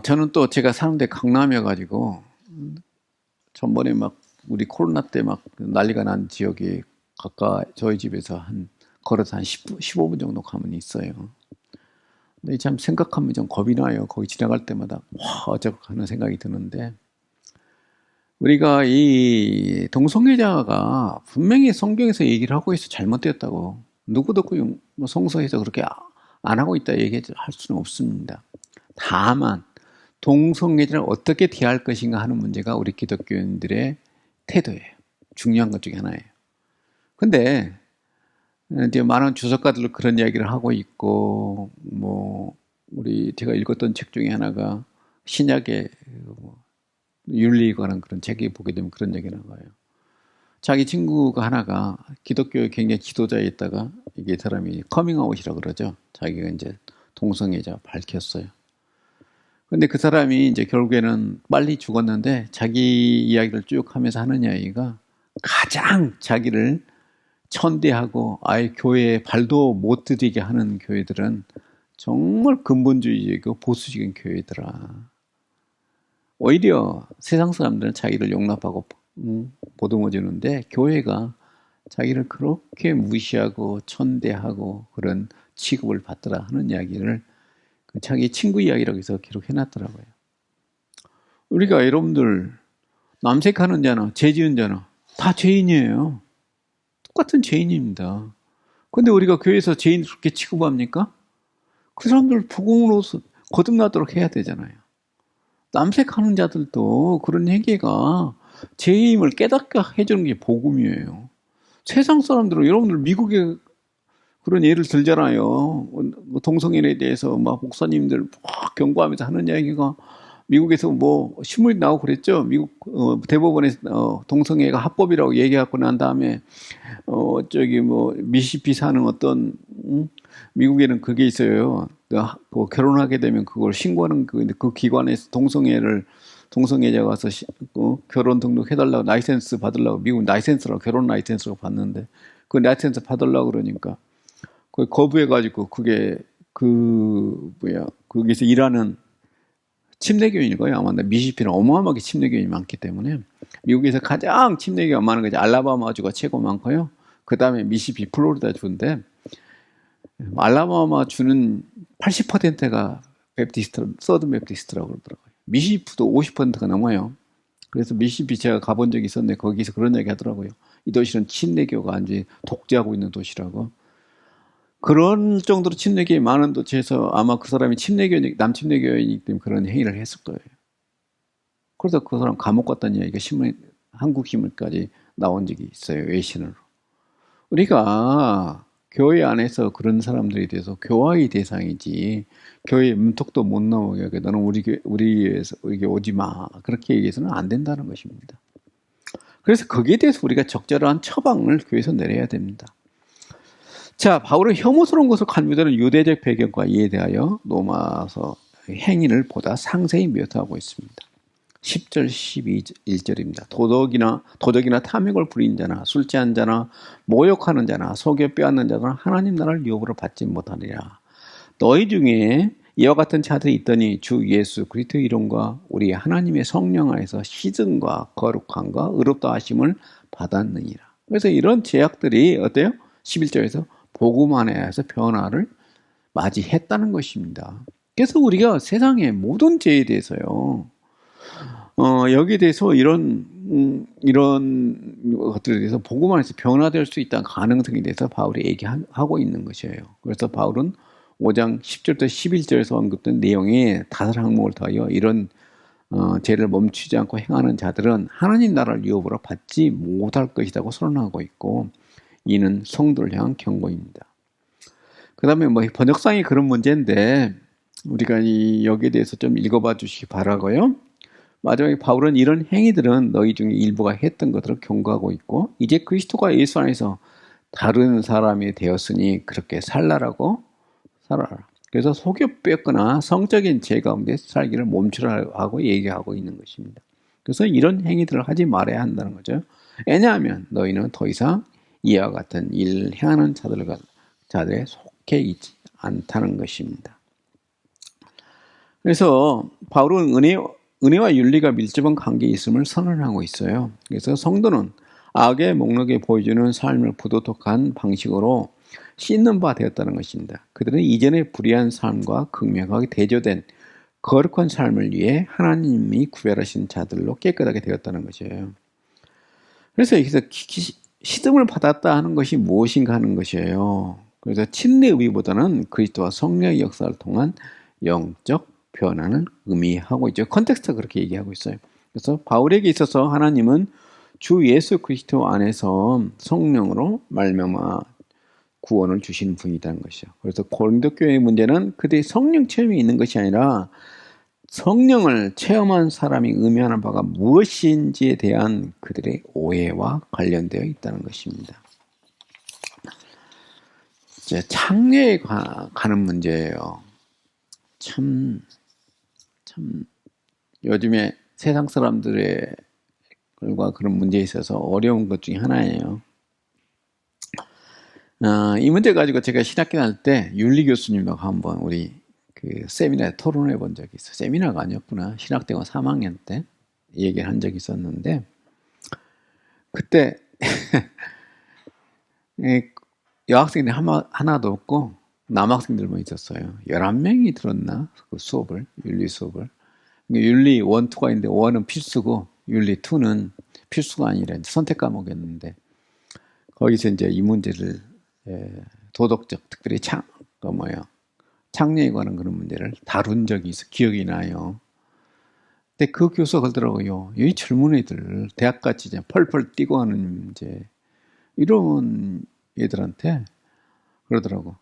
저는 또 제가 사는 데 강남이어가지고, 전번에 막, 우리 코로나 때 막 난리가 난 지역이 가까이, 저희 집에서 걸어서 한 15분 정도 가면 있어요. 근데 참 생각하면 좀 겁이 나요. 거기 지나갈 때마다, 와, 어쩌고 하는 생각이 드는데, 우리가 이 동성애자가 분명히 성경에서 얘기를 하고 있어 잘못되었다고 누구도 뭐 성서에서 그렇게 안 하고 있다 얘기할 수는 없습니다. 다만 동성애자를 어떻게 대할 것인가 하는 문제가 우리 기독교인들의 태도예요. 중요한 것 중에 하나예요. 근데 이제 많은 주석가들도 그런 이야기를 하고 있고 뭐 제가 읽었던 책 중에 하나가 신약의 윤리에 관한 그런 책에 보게 되면 그런 얘기가 나와요. 자기 친구가 하나가 기독교의 굉장히 지도자에 있다가 이게 사람이 커밍아웃이라고 그러죠. 자기가 이제 동성애자 밝혔어요. 근데 그 사람이 이제 결국에는 빨리 죽었는데 자기 이야기를 쭉 하면서 하는 이야기가 가장 자기를 천대하고 아예 교회에 발도 못 들이게 하는 교회들은 정말 근본주의적이고 보수적인 교회더라. 오히려 세상 사람들은 자기를 용납하고 보듬어주는데 교회가 자기를 그렇게 무시하고 천대하고 그런 취급을 받더라 하는 이야기를 자기 친구 이야기라고 해서 기록해놨더라고요. 우리가 여러분들 남색하는 자나 죄 지은 자나 다 죄인이에요. 똑같은 죄인입니다. 근데 우리가 교회에서 죄인 그렇게 취급합니까? 그 사람들 복음으로서 거듭나도록 해야 되잖아요. 남색하는 자들도 그런 회개가 죄임을 깨닫게 해주는 게 복음이에요. 세상 사람들은 여러분들 미국에 그런 예를 들잖아요. 동성애에 대해서 막 목사님들 막 경고하면서 하는 이야기가 미국에서 뭐 신문이 나오고 그랬죠. 미국 대법원에서 동성애가 합법이라고 얘기하고 난 다음에 저기 뭐 미시피 사는 어떤 미국에는 그게 있어요. 그 결혼하게 되면 그걸 신고하는 그 기관에서 동성애자가 와서 결혼 등록해달라고 라이센스 받으려고 미국 라이센스라고 결혼 라이센스라고 받는데 그 라이센스 받으려고 그러니까 그 거부해가지고 그게 거기서 일하는 침례교인일 거예요. 아마 미시피는 어마어마하게 침례교인이 많기 때문에 미국에서 가장 침례교가 많은 것이 알라바마주가 최고 많고요. 그 다음에 미시피 플로리다 주인데 알라바마 주는 80%가 서든 베프티스트라고 그러더라고요. 미시피도 50%가 넘어요. 그래서 미시피 제가 가본 적이 있었는데 거기서 그런 얘기 하더라고요. 이 도시는 침례교가 완전히 독재하고 있는 도시라고. 그런 정도로 침례교인이 많은 도시에서 아마 그 사람이 남침례교인이기 때문에 그런 행위를 했을 거예요. 그래서 그 사람 감옥 갔다는 이야기가 한국 신문까지 나온 적이 있어요. 외신으로. 우리가 교회 안에서 그런 사람들에 대해서 교화의 대상이지, 교회 문턱도 못 넘어게 하게 너는 우리에게 오지 마. 그렇게 얘기해서는 안 된다는 것입니다. 그래서 거기에 대해서 우리가 적절한 처방을 교회에서 내려야 됩니다. 자, 바울은 혐오스러운 것을 간주되는 유대적 배경과 이에 대하여 로마서 행위를 보다 상세히 묘사하고 있습니다. 10절, 11절입니다. 도덕이나 탐욕을 부리는 자나, 술 취한 자나, 모욕하는 자나, 속여 빼앗는 자나 하나님 나라를 유업으로 받지 못하리라. 너희 중에 이와 같은 자들이 있더니 주 예수 그리스도의 이름과 우리 하나님의 성령 안에서 시즌과 거룩함과 의롭다 하심을 받았느니라. 그래서 이런 제약들이 어때요? 11절에서 복음 안에서 변화를 맞이했다는 것입니다. 그래서 우리가 세상의 모든 죄에 대해서요, 여기에 대해서 이런 것들에 대해서 복음 안에서 변화될 수 있다는 가능성에 대해서 바울이 얘기하고 있는 것이에요. 그래서 바울은 5장 10절부터 11절에서 언급된 내용에 다섯 항목을 더하여 이런 죄를 멈추지 않고 행하는 자들은 하나님 나라를 유업으로 받지 못할 것이라고 선언하고 있고, 이는 성도를 향한 경고입니다. 그 다음에 번역상이 그런 문제인데 우리가 여기에 대해서 좀 읽어봐 주시기 바라고요. 마지막에 바울은 이런 행위들은 너희 중에 일부가 했던 것들을 경고하고 있고, 이제 그리스도가 예수 안에서 다른 사람이 되었으니 그렇게 살라라. 그래서 속여 뺏거나 성적인 죄 가운데 살기를 멈추라고 하고 얘기하고 있는 것입니다. 그래서 이런 행위들을 하지 말아야 한다는 거죠. 왜냐하면 너희는 더 이상 이와 같은 일을 행하는 자들에 속해 있지 않다는 것입니다. 그래서 바울은 은혜와 윤리가 밀접한 관계에 있음을 선언하고 있어요. 그래서 성도는 악의 목록에 보여주는 삶을 부도덕한 방식으로 씻는 바 되었다는 것입니다. 그들은 이전의 불의한 삶과 극명하게 대조된 거룩한 삶을 위해 하나님이 구별하신 자들로 깨끗하게 되었다는 것이에요. 그래서 여기서 시듬을 받았다 하는 것이 무엇인가 하는 것이에요. 그래서 침례 의미보다는 그리스도와 성령의 역사를 통한 영적 변화는 의미하고 있죠. 컨텍스트가 그렇게 얘기하고 있어요. 그래서 바울에게 있어서 하나님은 주 예수 그리스도 안에서 성령으로 말미암아 구원을 주시는 분이라는 것이죠. 그래서 고린도 교회의 문제는 그들의 성령 체험이 있는 것이 아니라 성령을 체험한 사람이 의미하는 바가 무엇인지에 대한 그들의 오해와 관련되어 있다는 것입니다. 이제 창녀에 가는 문제예요. 참 요즘에 세상 사람들의 그런 문제에 있어서 어려운 것 중에 하나예요. 이 문제 가지고 제가 신학교 다닐 때 윤리 교수님하고 한번 우리 그 세미나에 토론해 본 적이 있어요. 세미나가 아니었구나. 신학대학원 3학년 때 얘기를 한 적이 있었는데, 그때 여학생들이 하나도 없고 남학생들만 있었어요. 11명이 들었나? 그 수업을, 윤리 수업을. 윤리 1, 2가 있는데 1은 필수고 윤리 2는 필수가 아니라 선택 과목이었는데, 거기서 이제 이 문제를 도덕적, 특별히 창녀에 관한 그런 문제를 다룬 적이 있어 기억이 나요. 근데 그 교수가 그러더라고요. 이 젊은 애들, 대학같이 이제 펄펄 뛰고 하는 이제 이런 애들한테 그러더라고.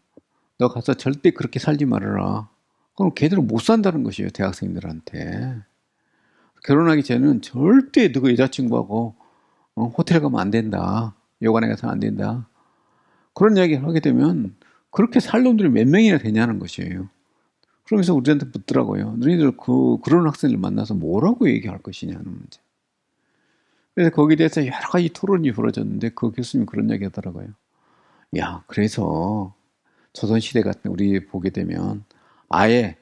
너 가서 절대 그렇게 살지 말아라. 그럼 걔들은 못 산다는 것이에요, 대학생들한테. 결혼하기 전에는 절대 누구 여자친구하고 호텔 가면 안 된다. 요관에 가서 안 된다. 그런 이야기를 하게 되면 그렇게 살 놈들이 몇 명이나 되냐는 것이에요. 그러면서 우리한테 묻더라고요. 너희들 그런 학생들 만나서 뭐라고 얘기할 것이냐는 문제. 그래서 거기에 대해서 여러 가지 토론이 벌어졌는데 그 교수님이 그런 얘기 하더라고요. 야, 그래서 조선시대 같은 우리 보게 되면 아예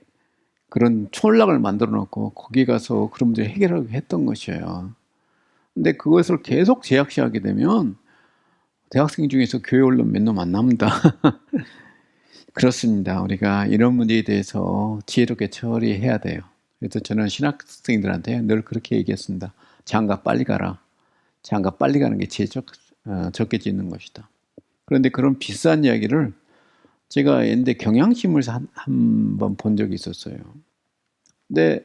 그런 촌락을 만들어 놓고 거기 가서 그런 문제를 해결하게 했던 것이에요. 근데 그것을 계속 제약시하게 되면 대학생 중에서 교회 올라오면 몇 놈 안 남는다. 그렇습니다. 우리가 이런 문제에 대해서 지혜롭게 처리해야 돼요. 그래서 저는 신학생들한테 늘 그렇게 얘기했습니다. 장가 빨리 가라. 장가 빨리 가는 게 제일 적게 짓는 것이다. 그런데 그런 비싼 이야기를 제가 옛날에 경향신문에서 한 번 본 적이 있었어요. 근데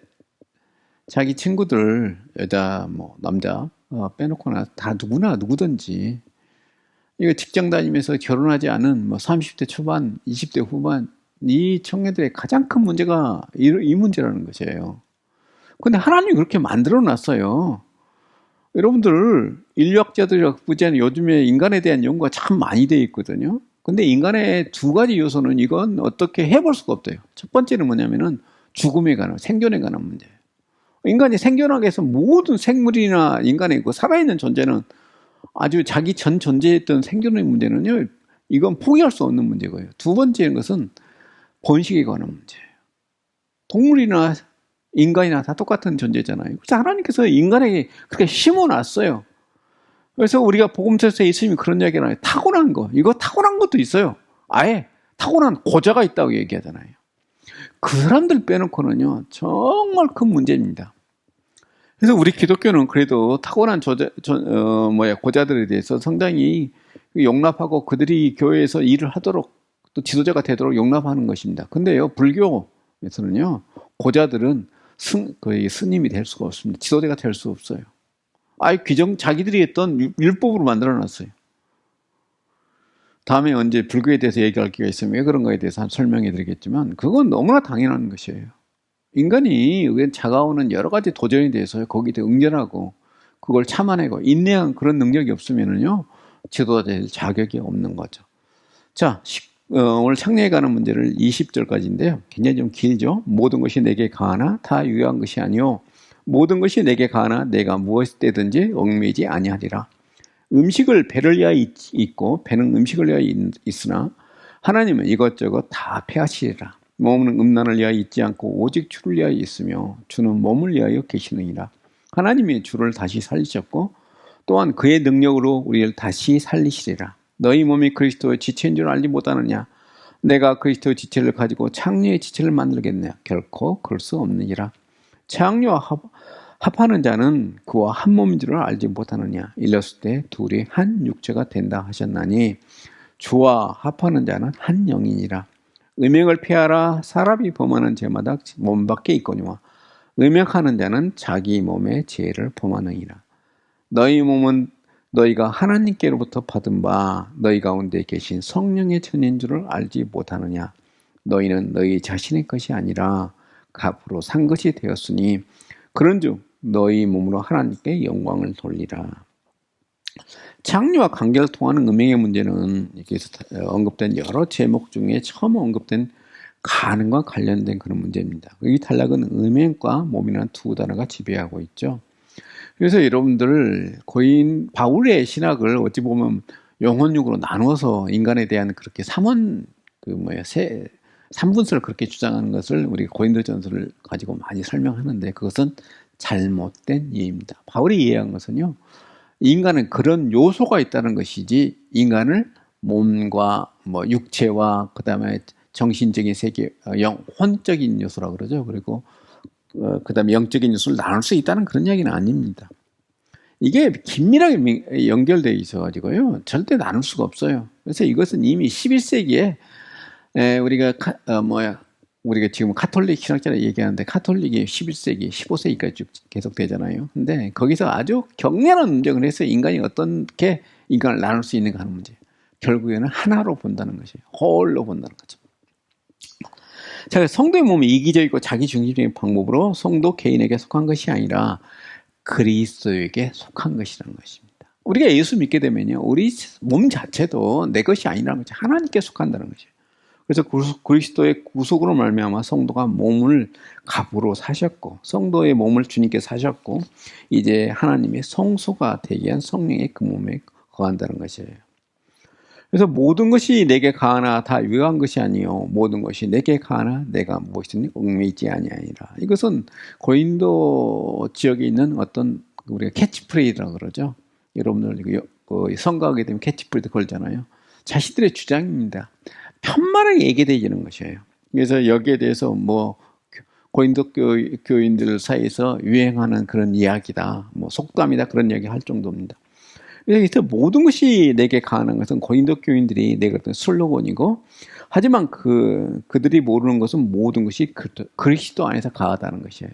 자기 친구들, 여자, 남자 빼놓고나 다 누구든지 이거 직장 다니면서 결혼하지 않은 뭐 30대 초반, 20대 후반 이 청년들의 가장 큰 문제가 이 문제라는 것이에요. 근데 하나님이 그렇게 만들어 놨어요. 여러분들 인류학자들이 보자면 요즘에 인간에 대한 연구가 참 많이 되어 있거든요. 근데 인간의 두 가지 요소는 이건 어떻게 해볼 수가 없대요. 첫 번째는 뭐냐면은 죽음에 관한, 생존에 관한 문제예요. 인간이 생존하기 위해서 모든 생물이나 인간의 그 살아있는 존재는 아주 자기 전 존재했던 생존의 문제는요, 이건 포기할 수 없는 문제고요. 두 번째는 것은 번식에 관한 문제예요. 동물이나 인간이나 다 똑같은 존재잖아요. 그래서 하나님께서 인간에게 그렇게 심어놨어요. 그래서 우리가 복음서에서 예수님이 그런 이야기를 하요. 타고난 거. 이거 타고난 것도 있어요. 아예 타고난 고자가 있다고 얘기하잖아요. 그 사람들 빼놓고는요, 정말 큰 문제입니다. 그래서 우리 기독교는 그래도 타고난 고자들에 대해서 상당히 용납하고 그들이 교회에서 일을 하도록 또 지도자가 되도록 용납하는 것입니다. 근데요, 불교에서는요, 고자들은 거의 스님이 될 수가 없습니다. 지도자가 될 수 없어요. 아예 자기들이 했던 율법으로 만들어 놨어요. 다음에 언제 불교에 대해서 얘기할 기회가 있으면 왜 그런가에 대해서 설명해 드리겠지만, 그건 너무나 당연한 것이에요. 인간이 다가오는 여러 가지 도전에 대해서 거기에 응전하고 그걸 참아내고 인내한 그런 능력이 없으면은요, 지도자 될 자격이 없는 거죠. 자, 오늘 창녀에 관한 문제를 20절까지인데요. 굉장히 좀 길죠. 모든 것이 내게 가하나 다 유효한 것이 아니요 모든 것이 내게 가하나 내가 무엇을 때든지 얽매이지 아니하리라. 음식을 배를 위하여 있고 배는 음식을 위하여 있으나 하나님은 이것저것 다 패하시리라. 몸은 음란을 위하여 있지 않고 오직 주를 위하여 있으며 주는 몸을 위하여 계시느니라. 하나님이 주를 다시 살리셨고 또한 그의 능력으로 우리를 다시 살리시리라. 너희 몸이 그리스도의 지체인 줄 알지 못하느냐? 내가 그리스도의 지체를 가지고 창녀의 지체를 만들겠느냐? 결코 그럴 수 없느니라. 창녀와 합하는 자는 그와 한 몸인 줄 알지 못하느냐? 일렀을 때 둘이 한 육체가 된다 하셨나니 주와 합하는 자는 한 영이니라. 음행을 피하라. 사람이 범하는 죄마다 몸 밖에 있거니와 음행하는 자는 자기 몸의 죄를 범하느니라. 너희 몸은 너희가 하나님께로부터 받은 바 너희 가운데 계신 성령의 천인 줄을 알지 못하느냐. 너희는 너희 자신의 것이 아니라 값으로 산 것이 되었으니 그런즉 너희 몸으로 하나님께 영광을 돌리라. 창녀와 관계를 통하는 음행의 문제는 여기서 언급된 여러 제목 중에 처음 언급된 가늠과 관련된 그런 문제입니다. 이 단락은 음행과 몸이라는 두 단어가 지배하고 있죠. 그래서 여러분들 바울의 신학을 어찌 보면 영혼육으로 나눠서 인간에 대한 그렇게 삼분설을 그렇게 주장하는 것을 우리 고린도전서를 가지고 많이 설명하는데 그것은 잘못된 이해입니다. 바울이 이해한 것은요, 인간은 그런 요소가 있다는 것이지 인간을 몸과 육체와 그다음에 정신적인 세계, 혼적인 요소라고 그러죠. 그리고 그다음에 영적인 요소를 나눌 수 있다는 그런 이야기는 아닙니다. 이게 긴밀하게 연결되어 있어가지고요, 절대 나눌 수가 없어요. 그래서 이것은 이미 11세기에 우리가 지금 카톨릭 신학자라 얘기하는데 카톨릭이 11세기, 15세기까지 쭉 계속 되잖아요. 근데 거기서 아주 격렬한 논쟁을 해서 인간이 어떻게 인간을 나눌 수 있는가 하는 문제. 결국에는 하나로 본다는 것이에요. 홀로 본다는 거죠. 자, 성도의 몸이 이기적이고 자기중심적인 방법으로 성도 개인에게 속한 것이 아니라 그리스도에게 속한 것이라는 것입니다. 우리가 예수 믿게 되면요, 우리 몸 자체도 내 것이 아니라는 거죠. 하나님께 속한다는 것이에요. 그래서 그리스도의 구속으로 말미암아 성도가 몸을 값으로 사셨고 성도의 몸을 주님께 사셨고 이제 하나님의 성소가 되게 한 성령의 그 몸에 거한다는 것이에요. 그래서 모든 것이 내게 가하나 다 유효한 것이 아니요 모든 것이 내게 가하나 내가 무엇이든지 얽매이지 아니하니라. 이것은 고린도 지역에 있는 어떤 우리가 캐치프레이즈라고 그러죠. 여러분들 선거하게 되면 캐치프레이즈 걸잖아요. 자신들의 주장입니다. 편만하게 얘기되지는 것이에요. 그래서 여기에 대해서 고린도 교인들 사이에서 유행하는 그런 이야기다, 속담이다, 그런 이야기 할 정도입니다. 그래서 모든 것이 내게 가하는 것은 고린도 교인들이 내가 어떤 슬로건이고, 하지만 그들이 모르는 것은 모든 것이 그리스도 안에서 가하다는 것이에요.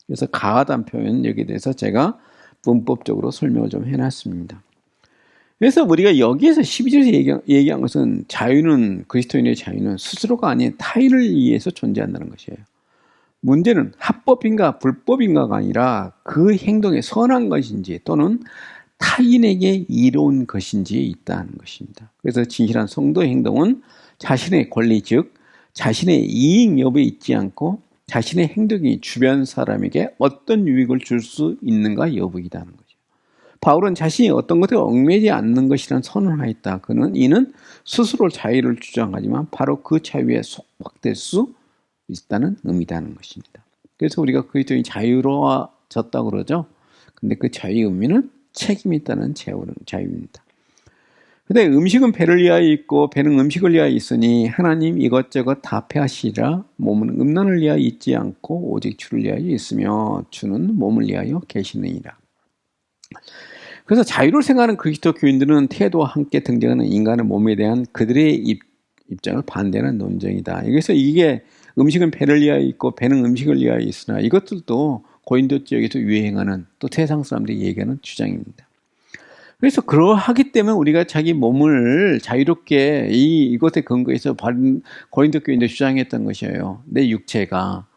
그래서 가하다는 표현 여기에 대해서 제가 문법적으로 설명을 좀 해놨습니다. 그래서 우리가 여기에서 12절에서 얘기한 것은 자유는, 그리스도인의 자유는 스스로가 아닌 타인을 위해서 존재한다는 것이에요. 문제는 합법인가 불법인가가 아니라 그 행동이 선한 것인지 또는 타인에게 이로운 것인지에 있다는 것입니다. 그래서 진실한 성도의 행동은 자신의 권리, 즉 자신의 이익 여부에 있지 않고 자신의 행동이 주변 사람에게 어떤 유익을 줄 수 있는가 여부이다는 거죠. 바울은 자신이 어떤 것에 얽매이지 않는 것이란 선언을 하였다. 이는 스스로 자유를 주장하지만 바로 그 자유에 속박될 수 있다는 의미다는 것입니다. 그래서 우리가 그리스도인이 자유로워졌다고 그러죠. 근데 그 자유의 의미는 책임이 있다는 자유입니다. 근데 음식은 배를 위하여 있고 배는 음식을 위하여 있으니 하나님 이것저것 다 패하시리라. 몸은 음란을 위하여 있지 않고 오직 주를 위하여 있으며 주는 몸을 위하여 계시느니라. 그래서 자유를 생각하는 그리스도 교인들은 태도와 함께 등장하는 인간의 몸에 대한 그들의 입장을 반대하는 논쟁이다. 그래서 이게 음식은 배를 위하여 있고 배는 음식을 위하여 있으나 이것들도 고린도 지역에서 유행하는 또 세상 사람들이 얘기하는 주장입니다. 그래서 그러하기 때문에 우리가 자기 몸을 자유롭게 이것에 근거해서 고린도 교인들 주장했던 것이에요. 내 육체가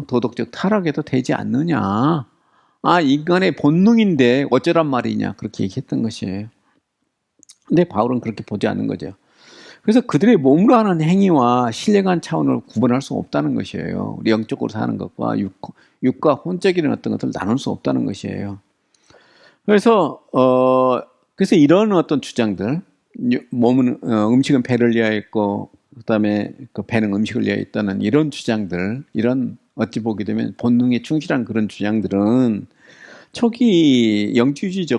도덕적 타락에도 되지 않느냐. 인간의 본능인데 어쩌란 말이냐. 그렇게 얘기했던 것이에요. 근데 바울은 그렇게 보지 않는 거죠. 그래서 그들의 몸으로 하는 행위와 신령한 차원을 구분할 수 없다는 것이에요. 우리 영적으로 사는 것과 육과 혼적인 어떤 것을 나눌 수 없다는 것이에요. 그래서 이런 어떤 주장들, 몸은 음식은 배를 위하여 있고 그다음에 그 배는 음식을 위하여 있다는 이런 주장들, 이런 어찌 보게 되면 본능에 충실한 그런 주장들은 초기 영지주의자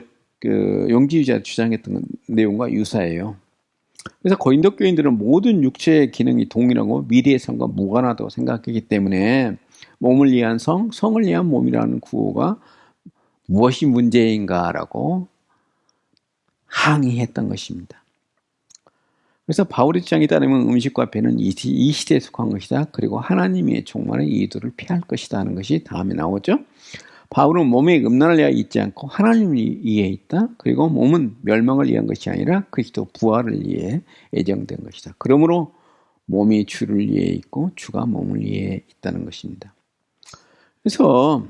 주장했던 내용과 유사해요. 그래서 고린도 교인들은 모든 육체의 기능이 동일하고 미래의 삶과 무관하다고 생각했기 때문에 몸을 위한 성을 위한 몸이라는 구호가 무엇이 문제인가라고 항의했던 것입니다. 그래서 바울의 주장에 따르면 음식과 배는 이 시대에 속한 것이다. 그리고 하나님의 종말의 이유들을 피할 것이다 하는 것이 다음에 나오죠. 바울은 몸의 음란을 위하여 있지 않고 하나님을 위해 있다. 그리고 몸은 멸망을 위한 것이 아니라 그리스도 부활을 위해 예정된 것이다. 그러므로 몸이 주를 위해 있고 주가 몸을 위해 있다는 것입니다. 그래서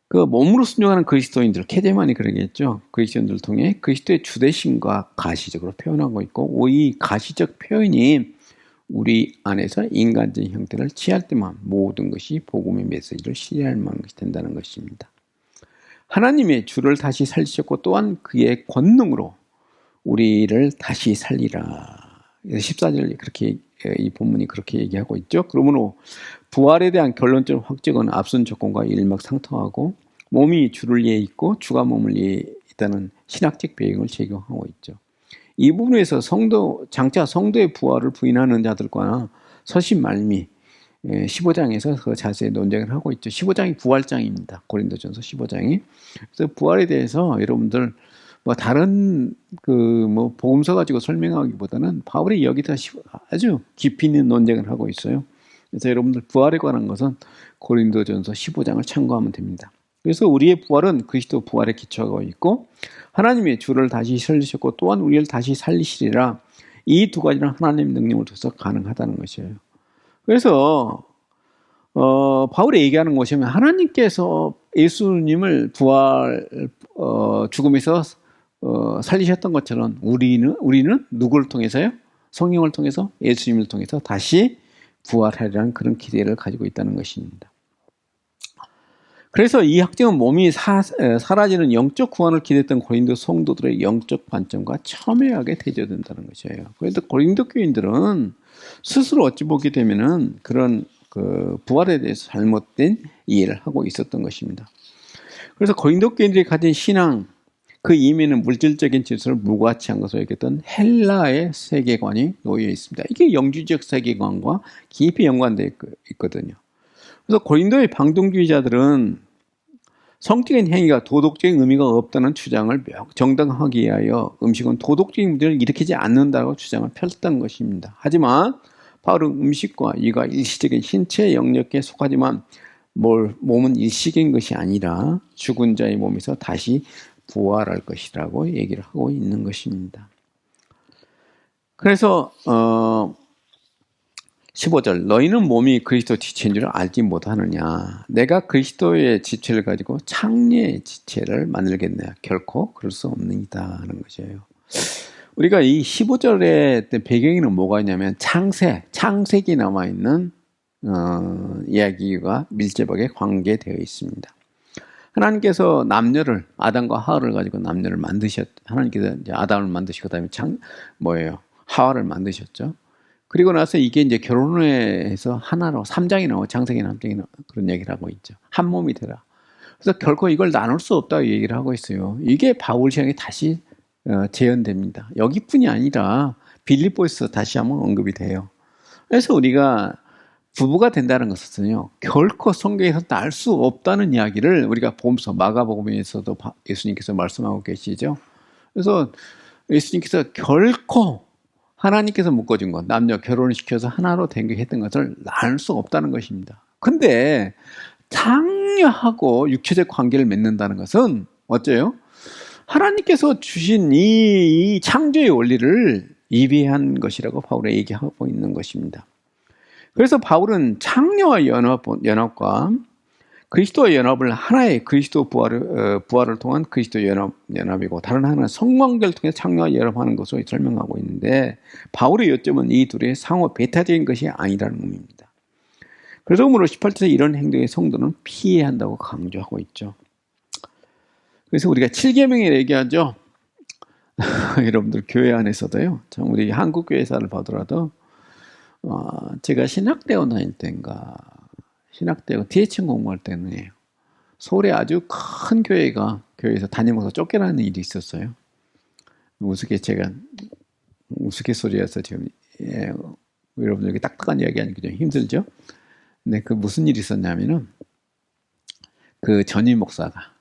그 몸으로 순종하는 그리스도인들, 캐데만이 그러겠죠. 그리스도인들을 통해 그리스도의 주대심과 가시적으로 표현하고 있고 이 가시적 표현이 우리 안에서 인간적인 형태를 취할 때만 모든 것이 복음의 메시지를 실현할 만한 것이 된다는 것입니다. 하나님의 주를 다시 살리셨고 또한 그의 권능으로 우리를 다시 살리라. 14절 그렇게 이 본문이 그렇게 얘기하고 있죠. 그러므로 부활에 대한 결론적 확증은 앞선 조건과 일맥상통하고 몸이 주를 위해 있고 주가 몸을 위해 있다는 신학적 배경을 제공하고 있죠. 이 부분에서 장차 성도의 부활을 부인하는 자들과 서신 말미 15장에서 그 자세히 논쟁을 하고 있죠. 15장이 부활장입니다. 고린도전서 15장이. 그래서 부활에 대해서 여러분들 다른 복음서 가지고 설명하기보다는 바울이 여기다 아주 깊이 있는 논쟁을 하고 있어요. 그래서 여러분들 부활에 관한 것은 고린도전서 15장을 참고하면 됩니다. 그래서 우리의 부활은 그리스도 부활에 기초하고 있고 하나님의 주를 다시 살리셨고 또한 우리를 다시 살리시리라. 이 두 가지는 하나님의 능력을 통해서 가능하다는 것이에요. 그래서 바울이 얘기하는 것이면 하나님께서 예수님을 죽음에서 살리셨던 것처럼 우리는 누구를 통해서요? 성령을 통해서 예수님을 통해서 다시 부활하리라는 그런 기대를 가지고 있다는 것입니다. 그래서 이 학증은 몸이 사라지는 영적 구원을 기대했던 고린도 성도들의 영적 관점과 첨예하게 대조된다는 것이에요. 그런데 고린도 교인들은 스스로 어찌 보게 되면은 그런 부활에 대해서 잘못된 이해를 하고 있었던 것입니다. 그래서 고린도 교인들이 가진 신앙, 그 이면에는 물질적인 질서를 무가치한 것으로 여겼던 헬라의 세계관이 놓여 있습니다. 이게 영주적 세계관과 깊이 연관되어 있거든요. 그래서 고린도의 방종주의자들은 성적인 행위가 도덕적인 의미가 없다는 주장을 정당하기 위하여 음식은 도덕적인 문제를 일으키지 않는다고 주장을 펼쳤던 것입니다. 하지만 바울은 음식과 이가 일시적인 신체 영역에 속하지만 몸은 일시적인 것이 아니라 죽은 자의 몸에서 다시 부활할 것이라고 얘기를 하고 있는 것입니다. 그래서 15절 너희는 몸이 그리스도 지체인 줄 알지 못하느냐. 내가 그리스도의 지체를 가지고 창녀의 지체를 만들겠느냐. 결코 그럴 수 없느니라 하는 것이에요. 우리가 이 15절의 배경에는 뭐가 있냐면 창세기 남아있는 이야기가 밀접하게 관계되어 있습니다. 하나님께서 남녀를 아담과 하와를 가지고 남녀를 하나님께서 이제 아담을 만드시고 그다음에 하와를 만드셨죠. 그리고 나서 이게 이제 결혼해서 하나로 3장이 나오고 창세기 3장이 나오고 그런 얘기를 하고 있죠. 한 몸이 되라. 그래서 결코 이걸 나눌 수 없다고 얘기를 하고 있어요. 이게 바울 시장에 다시 재현됩니다. 여기뿐이 아니라 빌립보에서 다시 한번 언급이 돼요. 그래서 우리가 부부가 된다는 것은요, 결코 성경에서 날 수 없다는 이야기를 우리가 보면서 마가복음에서도 예수님께서 말씀하고 계시죠. 그래서 예수님께서 결코 하나님께서 묶어준 것, 남녀 결혼을 시켜서 하나로 된 게 했던 것을 나눌 수 없다는 것입니다. 근데 창녀하고 육체적 관계를 맺는다는 것은 어째요? 하나님께서 주신 이 창조의 원리를 위배한 것이라고 바울이 얘기하고 있는 것입니다. 그래서 바울은 창녀와 연합과 그리스도와 연합을 하나의 그리스도 부활을 통한 그리스도 연합이고 다른 하나는 성관계를 통해 창녀와 연합하는 것으로 설명하고 있는데 바울의 요점은 이 둘의 상호 배타적인 것이 아니라는 의미입니다. 그래서 18절에 이런 행동의 성도는 피해야 한다고 강조하고 있죠. 그래서 우리가 7계명을 얘기하죠. 여러분들 교회 안에서도요. 참 우리 한국 교회사를 봐더라도 제가 신학대원 다닐 때인가 신학대원 DHN 공부할 때는 서울에 아주 큰 교회에서 담임목사 쫓겨나는 일이 있었어요. 우스갯소리여서 지금 여러분들에게 딱딱한 이야기하니까 좀 힘들죠. 근데 그 무슨 일이 있었냐면은 그 전임 목사가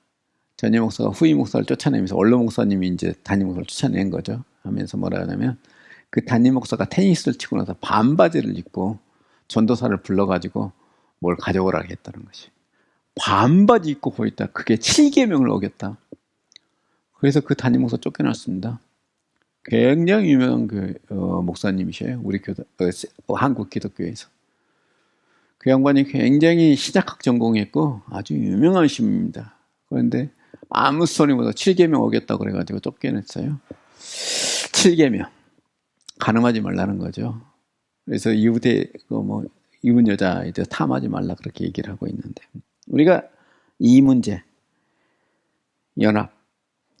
후임 목사를 쫓아내면서 원로 목사님이 이제 담임 목사를 쫓아낸 거죠. 하면서 뭐라 하냐면 그 담임 목사가 테니스를 치고 나서 반바지를 입고 전도사를 불러가지고 뭘 가져오라고 했다는 것이. 반바지 입고 보였다. 그게 7계명을 어겼다. 그래서 그 담임 목사 쫓겨났습니다. 굉장히 유명한 목사님이셔요. 우리 한국 기독교에서. 그 양반이 굉장히 신약학 전공했고 아주 유명한 신입니다. 그런데 아무 소리보다 7계명 어겼다고 그래가지고 쫓겨냈어요. 7계명. 간음하지 말라는 거죠. 그래서 이분 여자 이제 탐하지 말라 그렇게 얘기를 하고 있는데 우리가 이 문제 연합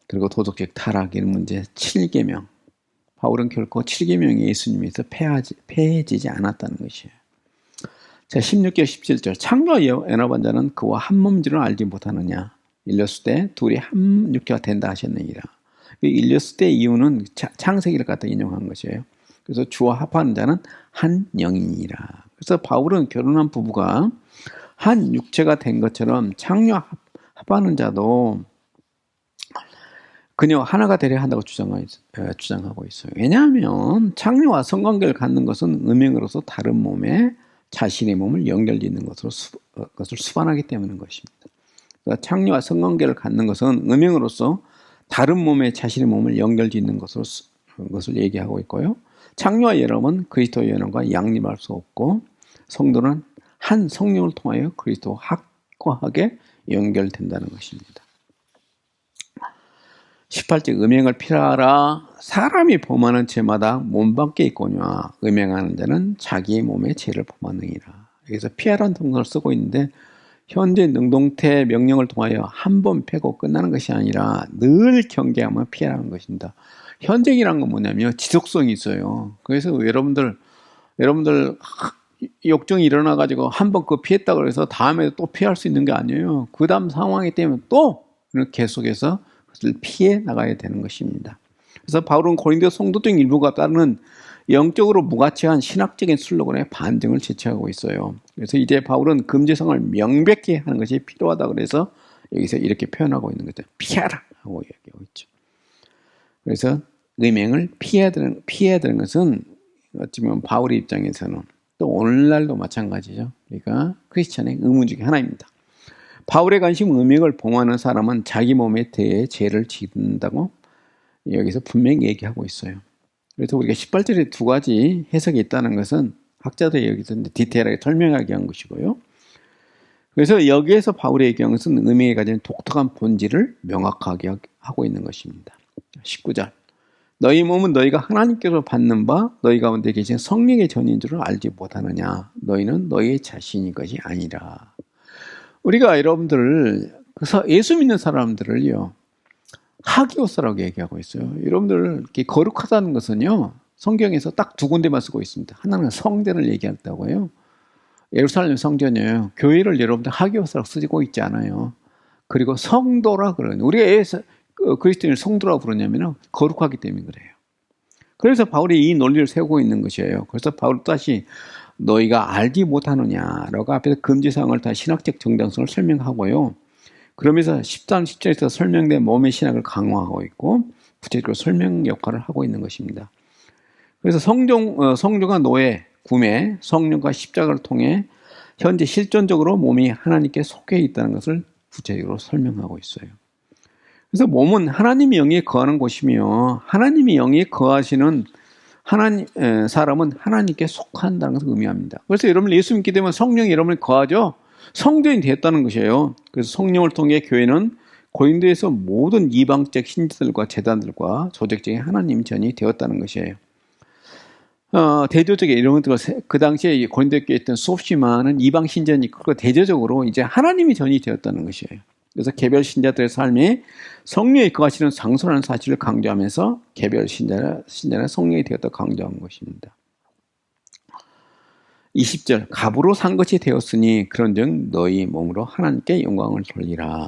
그리고 도덕적 타락 이런 문제 7계명 바울은 결코 7계명이 예수님에서 폐해지지 않았다는 것이에요. 자 16절 17절 창조와 연합한 자는 그와 한 몸인 줄은 알지 못하느냐 일렸을 때 둘이 한 육체가 된다 하셨느니라. 일렸을 때 이유는 창세기를 갖다 인용한 것이에요. 그래서 주와 합하는 자는 한 영이니라. 그래서 바울은 결혼한 부부가 한 육체가 된 것처럼 창녀 합하는 자도 그녀 하나가 되려 한다고 주장하고 있어요. 왜냐하면 창녀와 성관계를 갖는 것은 음행으로서 다른 몸에 자신의 몸을 연결짓는 것을 수반하기 때문인 것입니다. 그러니까 창녀와 성관계를 갖는 것은 음행으로서 다른 몸에 자신의 몸을 연결짓는 것을 얘기하고 있고요. 창녀와 연합은 그리스도의 연합과 양립할 수 없고 성도는 한 성령을 통하여 그리스도와 확고하게 연결된다는 것입니다. 18절 음행을 피하라. 사람이 범하는 죄마다 몸 밖에 있거니와 음행하는 자는 자기의 몸에 죄를 범하느니라. 여기서 피하라는 동사를 쓰고 있는데 현재 능동태 명령을 통하여 한 번 패고 끝나는 것이 아니라 늘 경계하며 피하라는 것입니다. 현재이란 건 뭐냐면 지속성이 있어요. 그래서 여러분들 역정이 일어나가지고 한 번 그거 피했다고 해서 다음에 또 피할 수 있는 게 아니에요. 그 다음 상황이 되면 또 계속해서 그것을 피해 나가야 되는 것입니다. 그래서 바울은 고린도 성도적 일부가 따르는 영적으로 무가치한 신학적인 슬로건의 반증을 제시하고 있어요. 그래서 이제 바울은 금지성을 명백히 하는 것이 필요하다 그래서 여기서 이렇게 표현하고 있는 거죠. 피하라 하고 얘기하고 있죠. 그래서 음행을 피해야 되는 것은 어찌보면 바울의 입장에서는 또 오늘날도 마찬가지죠. 그러니까 크리스찬의 의무 중에 하나입니다. 바울의 관심 음행을 봉하는 사람은 자기 몸에 대해 죄를 짓는다고 여기서 분명히 얘기하고 있어요. 그래서 우리가 18절에 두 가지 해석이 있다는 것은 학자들이 여기서 디테일하게 설명하게 한 것이고요. 그래서 여기에서 바울이 얘기한 것은 음행이 가진 독특한 본질을 명확하게 하고 있는 것입니다. 19절. 너희 몸은 너희가 하나님께로 받는 바 너희 가운데 계신 성령의 전인 줄을 알지 못하느냐. 너희는 너희 자신의 것이 아니라. 우리가 여러분들 예수 믿는 사람들을요. 하기오스라고 얘기하고 있어요. 여러분들 이렇게 거룩하다는 것은요. 성경에서 딱 두 군데만 쓰고 있습니다. 하나는 성전을 얘기한다고요. 예루살렘 성전이에요. 교회를 여러분들 하기오스라고 쓰고 있지 않아요. 그리고 성도라 그러는 우리가 그리스도인을 성도라고 부르냐면 거룩하기 때문에 그래요. 그래서 바울이 이 논리를 세우고 있는 것이에요. 그래서 바울 다시 너희가 알지 못하느냐라고 앞에서 금지사항을 다 신학적 정당성을 설명하고요. 그러면서 13, 17절에서 설명된 몸의 신학을 강화하고 있고 구체적으로 설명 역할을 하고 있는 것입니다. 그래서 성조가 노예, 구매, 성령과 십자가를 통해 현재 실존적으로 몸이 하나님께 속해 있다는 것을 구체적으로 설명하고 있어요. 그래서 몸은 하나님의 영이 거하는 곳이며 하나님의 영이 거하시는 사람은 하나님께 속한다는 것을 의미합니다. 그래서 여러분 예수 믿게 되면 성령이 여러분을 거하죠. 성전이 됐다는 것이에요. 그래서 성령을 통해 교회는 고린도에서 모든 이방적 신자들과 제단들과 조직적인 하나님 전이 되었다는 것이에요. 대조적인 이런 것들, 그 당시에 고린도에 있던 수없이 많은 이방 신전이 그리고 대조적으로 이제 하나님이 전이 되었다는 것이에요. 그래서 개별 신자들의 삶이 성령이 거하시는 장소라는 사실을 강조하면서 개별 신자는 성령이 되었다고 강조한 것입니다. 20절 갑으로 산 것이 되었으니 그런즉 너희 몸으로 하나님께 영광을 돌리라.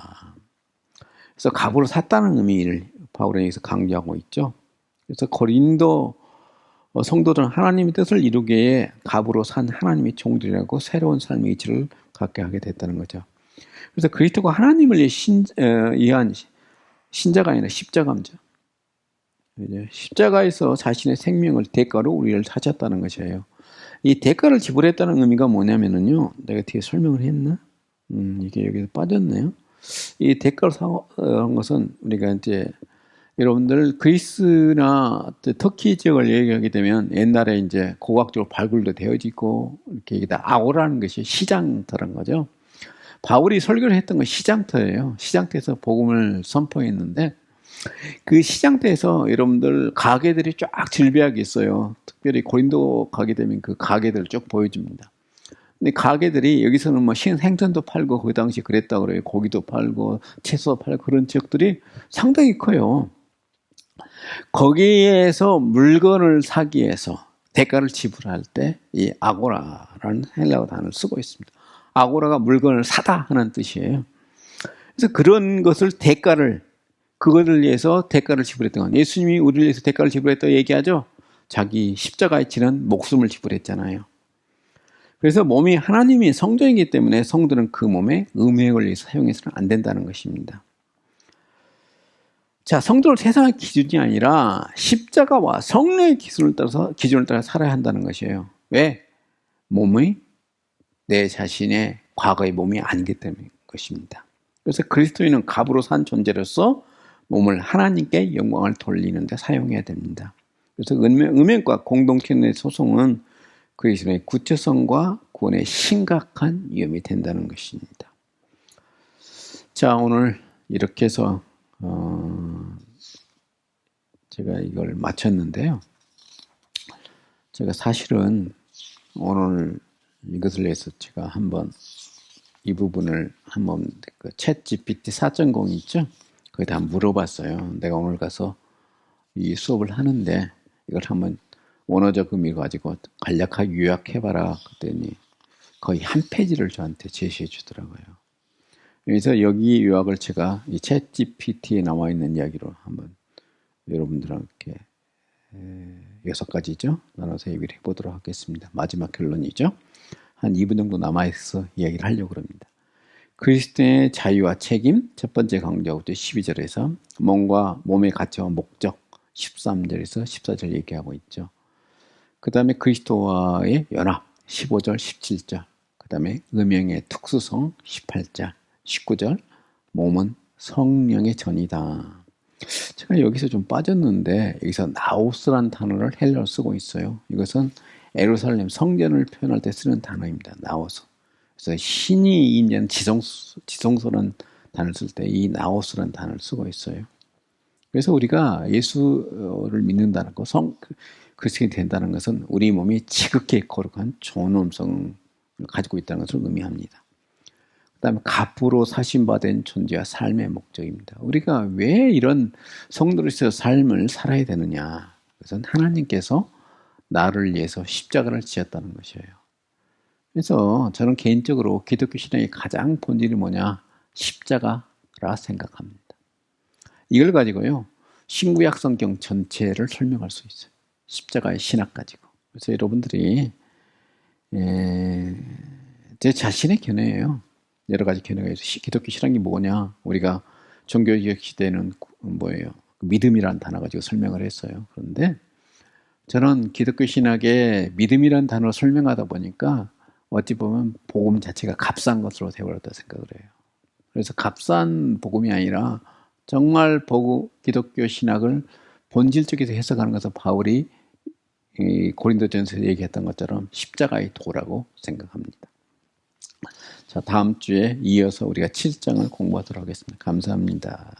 그래서 갑으로 샀다는 의미를 바울은 여기서 강조하고 있죠. 그래서 고린도 성도들은 하나님의 뜻을 이루기에 갑으로 산 하나님의 종들이라고 새로운 삶의 이치를 갖게 하게 됐다는 거죠. 그래서 그리스도가 하나님을 위한 신자가 아니라 십자가입니다. 십자가에서 자신의 생명을 대가로 우리를 사셨다는 것이에요. 이 대가를 지불했다는 의미가 뭐냐면요. 내가 뒤에 설명을 했나? 이게 여기서 빠졌네요. 이 대가를 한 것은 우리가 이제 여러분들 그리스나 터키 지역을 얘기하게 되면 옛날에 이제 고각적으로 발굴도 되어지고 이렇게 아고라는 것이 시장터란 거죠. 바울이 설교를 했던 건 시장터예요. 시장터에서 복음을 선포했는데 그 시장터에서 여러분들 가게들이 쫙 질비하게 있어요. 특별히 고린도 가게 되면 그 가게들을 쭉 보여줍니다. 근데 가게들이 여기서는 뭐 생선도 팔고 그 당시 그랬다 그래요. 고기도 팔고 채소 팔고 그런 지역들이 상당히 커요. 거기에서 물건을 사기 위해서 대가를 지불할 때 이 아고라라는 헬라어 단어를 쓰고 있습니다. 아고라가 물건을 사다 하는 뜻이에요. 그래서 그런 것을 그것을 위해서 대가를 지불했던 건 예수님이 우리를 위해서 대가를 지불했다고 얘기하죠. 자기 십자가에 치는 목숨을 지불했잖아요. 그래서 몸이 하나님의 성전이기 때문에 성도는 그 몸에 음행을 위해서 사용해서는 안 된다는 것입니다. 자, 성도는 세상의 기준이 아니라 십자가와 성령의 기준을 따라 살아야 한다는 것이에요. 왜? 몸의 내 자신의 과거의 몸이 아니기 때문인 것입니다. 그래서 그리스도인은 갑으로 산 존재로서 몸을 하나님께 영광을 돌리는 데 사용해야 됩니다. 그래서 음행과 공동체의 소송은 그리스도의 구체성과 구원의 심각한 위험이 된다는 것입니다. 자, 오늘 이렇게 해서 제가 이걸 마쳤는데요. 제가 사실은 오늘 이것을 위해서 제가 한번 이 부분을 한번 그 챗 GPT 4.0 있죠? 거기다 한번 물어봤어요. 내가 오늘 가서 이 수업을 하는데 이걸 한번 원어적 의미 가지고 간략하게 요약해봐라. 그랬더니 거의 한 페이지를 저한테 제시해 주더라고요. 그래서 여기 요약을 제가 이 챗 GPT에 나와 있는 이야기로 한번 여러분들께 6가지죠. 나눠서 얘기를 해보도록 하겠습니다. 마지막 결론이죠. 한 2분 정도 남아있어 이야기를 하려고 합니다. 그리스도의 자유와 책임, 첫 번째 강조하고 12절에서 몸과 몸의 가치와 목적, 13절에서 14절 얘기하고 있죠. 그 다음에 그리스도와의 연합, 15절, 17절. 그 다음에 음행의 특수성, 18절. 19절 몸은 성령의 전이다. 제가 여기서 좀 빠졌는데 여기서 나오스란 단어를 헬라어로 쓰고 있어요. 이것은 예루살렘 성전을 표현할 때 쓰는 단어입니다. 나오스. 그래서 신이 있는 지성소라는 단어를 쓸 때 이 나오스란 단어를 쓰고 있어요. 그래서 우리가 예수를 믿는다는 것, 그리스도인이 된다는 것은 우리 몸이 지극히 거룩한 좋은 음성을 가지고 있다는 것을 의미합니다. 그 다음에 갑으로 사심받은 존재와 삶의 목적입니다. 우리가 왜 이런 성도로서의 삶을 살아야 되느냐. 그것은 하나님께서 나를 위해서 십자가를 지었다는 것이에요. 그래서 저는 개인적으로 기독교 신앙의 가장 본질이 뭐냐? 십자가라 생각합니다. 이걸 가지고요, 신구약 성경 전체를 설명할 수 있어요. 십자가의 신학 가지고. 그래서 여러분들이 제 자신의 견해예요. 여러 가지 견해가 있어요. 기독교 신앙이 뭐냐? 우리가 종교개혁 시대는 뭐예요? 믿음이라는 단어 가지고 설명을 했어요. 그런데 저는 기독교 신학의 믿음이라는 단어를 설명하다 보니까 어찌 보면 복음 자체가 값싼 것으로 되어버렸다 생각을 해요. 그래서 값싼 복음이 아니라 정말 기독교 신학을 본질적으로 해석하는 것은 바울이 고린도전서에서 얘기했던 것처럼 십자가의 도라고 생각합니다. 자, 다음 주에 이어서 우리가 7장을 공부하도록 하겠습니다. 감사합니다.